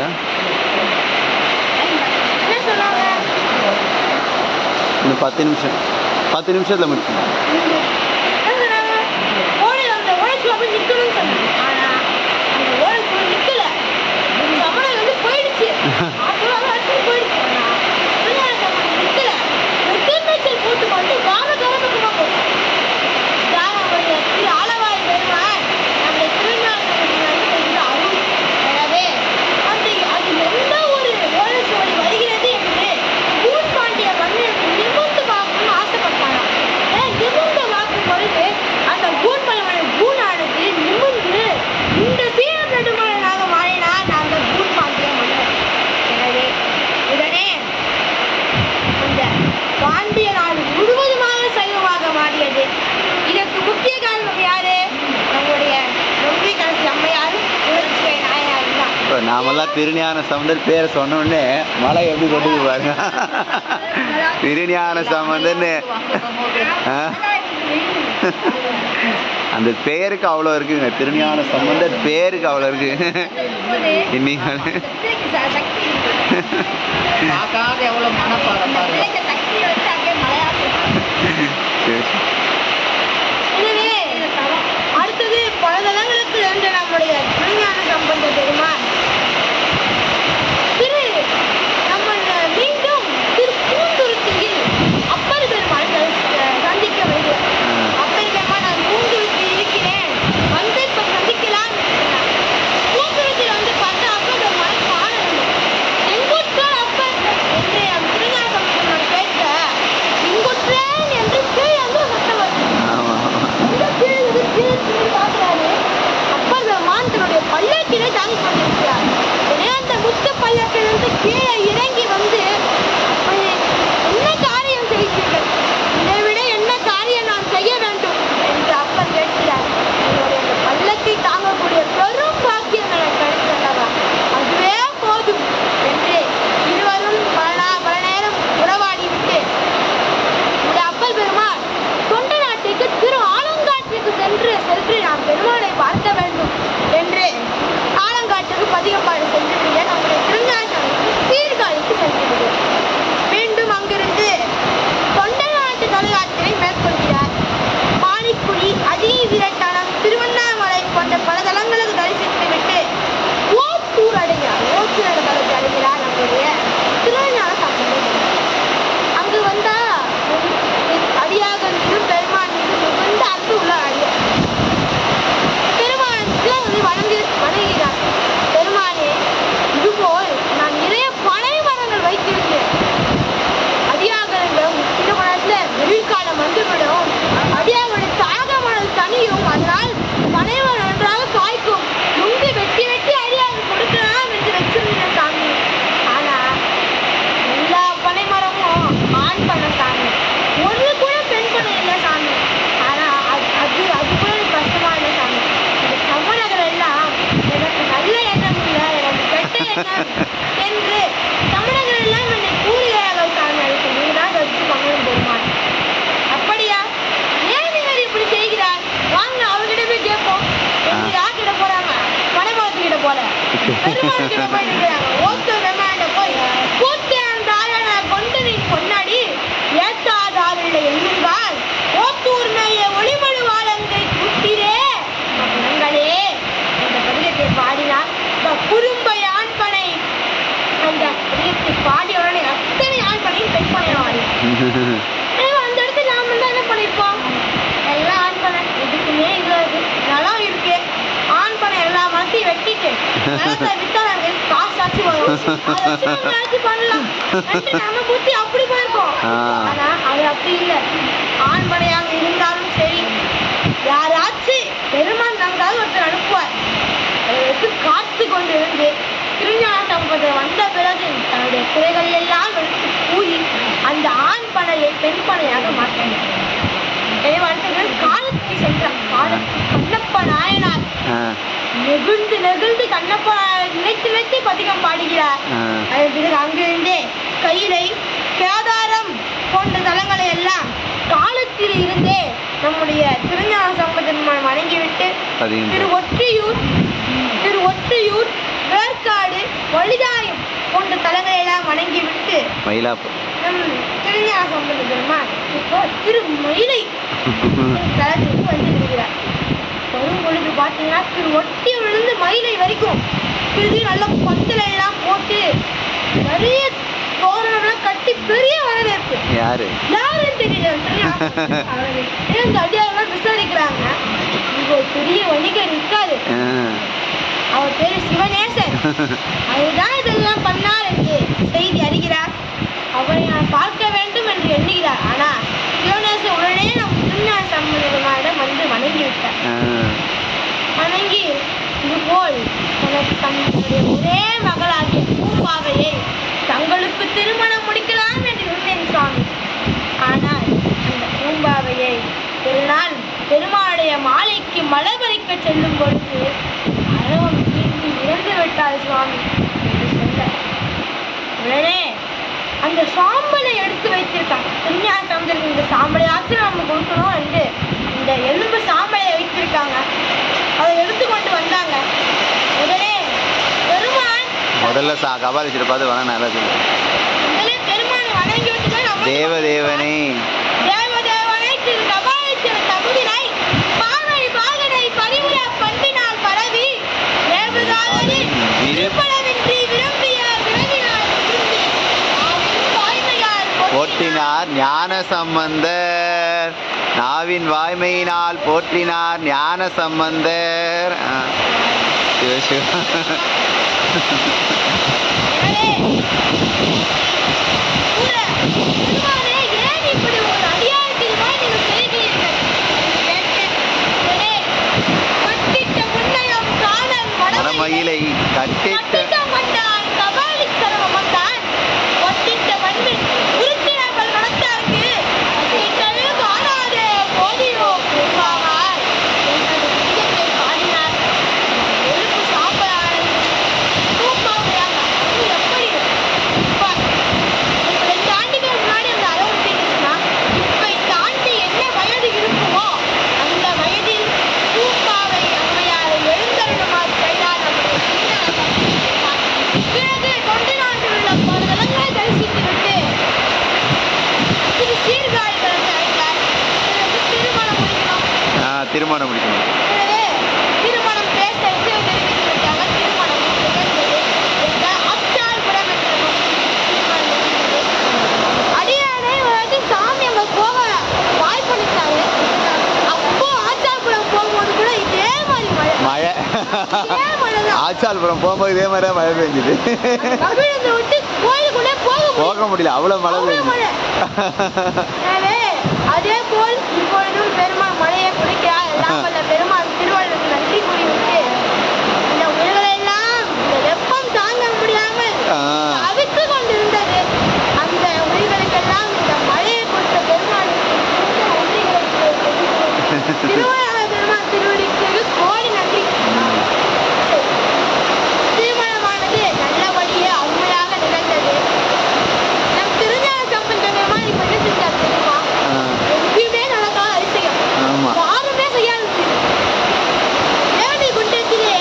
என்ன சொன்னாங்க? இன்னும் 10 நிமிஷம் 10 நிமிஷத்துல முடிச்சு. என்ன சொன்னாங்க? அந்த ஓலைச்சுவடி அப்படி நிக்கணும்னு சொன்னாங்க. ஆனா அந்த ஓலைச்சுவடி நிக்கல. சமணம் வந்து போயிடுச்சு. போயிடுச்சு. நிக்கல. திருநீச்சல் போட்டுக்கொண்டு வாரதரமா போச்சு. ஆளவாய் பெருமான் நம்முடைய திருநாள் அருள். எனவே அது எந்த ஒரு ஓலைச்சுவடி வருகிறது என்று கூன் பாண்டிய மன்னருக்கு நிமிர்ந்து பார்க்கணும்னு ஆசைப்பட்டாங்க. நிமிர்ந்து பார்க்கும் பொழுது அந்த கூன் பலவனின் கூனானது நிமிர்ந்து இந்த சீர நெடுமலனாக மாறினான் அந்த கூன் பாண்டிய மன்னர். எனவே உடனே அந்த பாண்டிய நாடு முழுவதுமாக சைவமாக மாறியது. இதற்கு முக்கிய காரணம் யாரு? நம்முடைய நம்பிக்கரசி அம்மையாரும் சிவருக்கை நாயனாரும் தான். இப்போ நாமெல்லாம் திருஞான சம்பந்தர் பேரை சொன்ன உடனே மழை எப்படி கொண்டு பாருங்க. திருஞான சம்பந்தர்னு அந்த பெயருக்கு அவ்வளோ இருக்குங்க. திருஞான சம்பந்தர் பேருக்கு அவ்வளோ இருக்கு. இன்னைக்கு எவ்வளோ மனப்பாடம் எனவே அடுத்தது பல தலங்களுக்கு சென்ற நம்முடைய திருஞான சம்பந்த பெருமான் நம்ம மீண்டும் பூந்துருத்தியில் அப்பர் பெருமான் சந்திக்க வருகிறார். அப்பர் பெருமான் நான் பூந்துருத்தியில் இருக்கிறேன், வந்து இப்ப சந்திக்கலாம். பூந்துருத்தியில் வந்து பார்த்தா அப்பர் பெருமான் காணவில்லை. எங்குற்றால் அப்பர் என்று திருஞான சம்பந்தன் கேட்க இங்குற்றேன் என்று கீழே வந்து சத்தம் வருது. அப்பர் பெருமான் தன்னுடைய பல்லக்கினை தாங்கிக் கொண்டிருக்கிறார். அந்த முத்து பல்லக்கிலிருந்து கீழே இறங்கி வந்து என்ன காரியம் செய்கிறீர்கள்? இதை விட என்ன காரியம் நான் செய்ய வேண்டும் என்று அப்பர் கேட்கிறார். என்னுடைய அந்த பல்லக்கை தாங்கக்கூடிய பெரும் பாக்கியம் எனக்கு கிடைத்தல்லவா, அதுவே போதும் என்று இருவரும் பல நேரம் உறவாடிவிட்டு அப்பர் பெருமான் தொண்ட நாட்டுக்கு திரு ஆலங்காட்டுக்கு சென்று நாம் பெருமானை பார்க்க வேண்டும் என்று ஆலங்காட்டுக்கு பதிகப்பாடு சென்றுவிட நம்முடைய திருஞானம் சீர்காழிக்கு சென்றுவிடு. மீண்டும் அங்கிருந்து தொண்ட நாட்டு தொலைக்காட்சியை மேற்கொள்கிறார். பாணிக்குடி, அதிவிரட்டனம், திருவண்ணாமலை போன்ற பல தலங்களுக்கு தரிசித்து விட்டு ஓத்தூர் அடைகிறார். ஓத்தூர் அடைகிறார் நம்முடைய திருஞான சம்பந்தர். அங்கு வந்தா அடியாக பெருமான் மிகுந்த அன்பு உள்ள அடியார். பெருமானுக்கு வந்து வணங்குகிறார். பெருமானே, இதுபோல் நான் நிறைய பனை மரங்கள் வைத்திருக்கிறேன். அடியார்கள் திருமணத்துல வெயில்காலம் வந்துவிடும், அடியார்களுடைய தாகமானது தனியும், அதனால் பனை மரம் நன்றாக காய்க்கும். முன்பு வெட்டி வெட்டி அடியாக கொடுக்கலாம் என்று வச்சிருந்தேன் சாமி. ஆனா எல்லா பனை மரமும் ஆண் பனை சாமி, ஒரு கூட பெண் பனை இல்லை சாமி. ஆனா அது கூட கஷ்டமா இல்லை சாமி. இந்த சமணர்கள் எல்லாம் எனக்கு நல்ல எண்ணம் இல்லை, எனக்கு கெட்ட எண்ணம் என்று சமணர்கள் எல்லாம் என்னை கூறுகிறார்கள் சாமி. அதுக்கு நீதான் வச்சு மங்களம் பெருமான். அப்படியா? ஏன் நீங்கள் இப்படி செய்கிறார்? வாங்க அவர்கிட்ட போய் கேட்போம். யார்கிட்ட போறாங்க? பனைமரத்துக்கிட்ட போல பெருமாள் கிட்ட போய் நிற்கிறாங்க. ஓத்து பெருமாண்ட போய் கூத்தான கொண்டு நீ பொன்னாடி ஏத்தாதாரில் எண்ணுங்கால் ஓத்தூர் மேய ஒளிமழுவாளங்கை கூட்டிரே மங்களே என்ற பதிகத்தை பாடினார். குறும்பை ஆண்பனை அந்த பதிகத்தை பாடியவுடனே அத்தனை ஆண்பனையும் பெண்பனையும் ஆடினார். அந்த இடத்துல நாம தான் என்ன பண்ணிருப்போம்? எல்லாம் ஆண்பனை, இதுக்குமே இது நிலம் இருக்கு, ஆண்பனை எல்லா மரத்தையும் வெட்டிட்டு நிலத்தை விட்டா காசாச்சு வரும், அதை பண்ணலாம் நம்ம புத்தி அப்படி போயிருக்கோம். ஆனா அது அப்படி இல்லை. ஆண்பனையாக இருந்தாலும் சரி, யாராச்சும் பெருமான் நமக்காக ஒருத்தர் அனுப்புவார். அதை வச்சு காத்து கொண்டு இருந்து திருஞான சம்பந்தர் வந்த பிறகு தன்னுடைய குறைகள் எல்லாம் எடுத்து கூறி அந்த ஆண் பனையை பெண் பனையாக மாற்றினார். காலத்துக்கு சென்றார். காலத்துக்கு கண்ணப்ப நாயனார் நெகிழ்ந்து கண்ணப்ப நினைத்து பதிகம் பாடுகிறார். அதன் பிறகு அங்கிருந்தே கையிலை, கேதாரம் போன்ற தலங்களை எல்லாம் ஆலயத்தில் இருந்தே நம்முடைய திருஞான சம்பந்தன் வணங்கிவிட்டு திரு ஒற்றியூர் வேற்காடு வழிதாயம் போன்ற தலங்களை எல்லாம் வணங்கிவிட்டு நம் திருஞான சம்பந்த பெருமான் இப்போ திருமயிலை தலத்துக்கு வந்து விடுகிறார். வரும் பொழுது பார்த்தீங்கன்னா திரு ஒட்டியூரிலிருந்து மயிலை வரைக்கும் நல்ல பந்தல் எல்லாம் போட்டு நிறைய தோரணம்லாம் கட்டி பெரிய வரவேற்பு. யாருன்னு தெரியல. அடியாரெல்லாம் விசாரிக்கிறாங்க. இங்க ஒரு பெரிய வணிகர் நிற்காது, அவர் பேரு சிவநேசன், அவர்தான் இதெல்லாம் பண்ணார் என்று செய்தி அறிகிறார். அவரை நான் பார்க்க வேண்டும் என்று எண்ணுகிறார். ஆனா சிவநேசன் உடனே நம் திருஞான சம்பந்தனிடம் வந்து வணங்கி விட்டார். வணங்கி இதுபோல் தனக்கு தன்னுடைய ஒரே மகளாகிய பூம்பாவையை தங்களுக்கு திருமணம் முடிக்கலாம் என்று இருந்தேன் சுவாமி. ஆனால் அந்த பூம்பாவையை ஒரு நாள் பெருமாளுடைய மாலைக்கு மலர் பறிக்க செல்லும் பொழுது அரவம் தீர்த்து இறந்து விட்டாள் சுவாமி என்று சொல்ல உடனே அந்த சாம்பலை எடுத்து வைத்திருக்காங்க. திருஞான சம்பந்தருக்கு இந்த சாம்பலையாச்சும் நம்ம கொடுக்கணும் என்று இந்த எலும்பு சாம்பலை வைத்திருக்காங்க. அதை எடுத்துக்கொண்டு வந்தாங்க. உடனே பெருமான் முதல்ல கபாலீஸ்வரர் பார்த்து வணங்க நல்லது. பெருமான் வணங்கி விட்டு தேவதேவனே திரு கபாலீஸ்வரர் தகுதினை பாகனை பாகனை பரிவுல பண்பினால் பரவி தேவதாதனி விருப்பளவின்றி விரும்பிய விரும்பினார் விரும்பி வாய்மையால் போற்றினார் ஞான சம்பந்தர். நாவின் வாய்மையினால் போற்றினார் ஞான சம்பந்தர். மனமயிலை கட்டிட்ட திருமணம் முடிக்கணும். திருமணம் பேச அடியானே சாமி அங்க போக வாய்ப்பளித்தாரு. அப்போ ஆச்சார்புரம் போகும்போது கூட இதே மாதிரி மழை. ஆச்சார்புரம் போகும்போது இதே மாதிரி மழை பெஞ்சுது. விட்டு கோயிலுக்குள்ளே போக முடியல, அவ்வளவு மழை பெஞ்சு. அதே போல் இப்பொழுதும் பெருமாள் மழையை குடிக்கிறார். எல்லாம் வல்ல பெருமாள் திருவள்ளுவருக்கு நன்றி கூறிவிட்டு இந்த உயிர்கள் எல்லாம் இந்த வெப்பம் தாங்க முடியாமல் அவித்து கொண்டிருந்தது. அந்த உயிர்களுக்கெல்லாம் இந்த மழையை கொடுத்த பெருமாளுக்கு திருவள்ளுவ பெருமாள் திருவடிக்கு கோடி நன்றி. திருமணமானது நல்லபடியே அருமையாக நிகழ்ந்தது. நம் திருஞான சம்பந்த பெருமாள் இப்ப என்ன செஞ்சார் தெரியுமா? எப்பயுமே நடக்காத அதிசயம், யாருமே செய்யாத வேலி குண்டத்திலே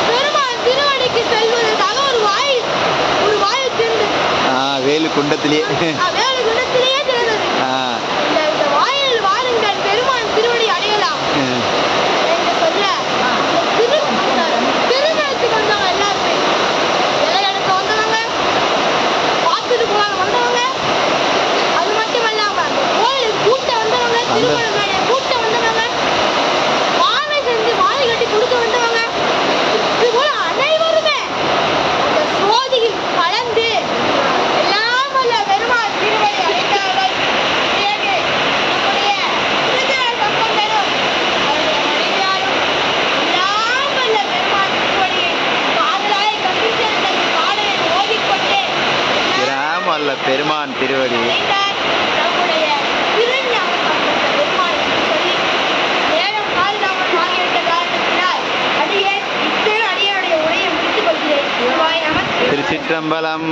பெருமாள் திருவடிக்கு செல்வதற்காக ஒரு வாய் திறந்தது. வேலு குண்டத்திலேயே திறந்தது. இந்த வாயில் வாருங்கள் பெருமாள் திருவடி அடையலாம் என்று சொல்ல திருமணத்துக்கு வந்தவங்க எல்லாருமே இலை எடுக்க வந்தவங்க, பார்த்துட்டு போனாங்க வந்தவங்க, அது மட்டும் இல்லாம அந்த கோயில் கூட்ட வந்தவங்க, திருமண மேடைய கூட்ட வந்தவங்க, மாலை செஞ்சு மாலை கட்டி கொடுக்க வந்தவங்க, இது போல அனைவருமே அந்த சோதியில் கலந்து எல்லாம் வல்ல பெருமாள் திருவடி அடைந்தார்கள். பிறகு நம்முடைய திருஞான சம்பந்தரும் அவருடைய மனைவியாரும் எல்லாம் வல்ல பெருமாள் திருவடியை காதலாய் கம்பிச்சென்ற பாடலை ஓதிக்கொண்டு கிராமல்ல பெருமான் திருவடி நம்முடைய திருஞான சம்பந்த பெருமாள் சொல்லி நேரம் காலதாமம் ஆகிவிட்ட காரணத்தினால் அடியனுடைய உரையை முடித்துக் கொள்கிறேன். திருச்சிற்றம்பலம்.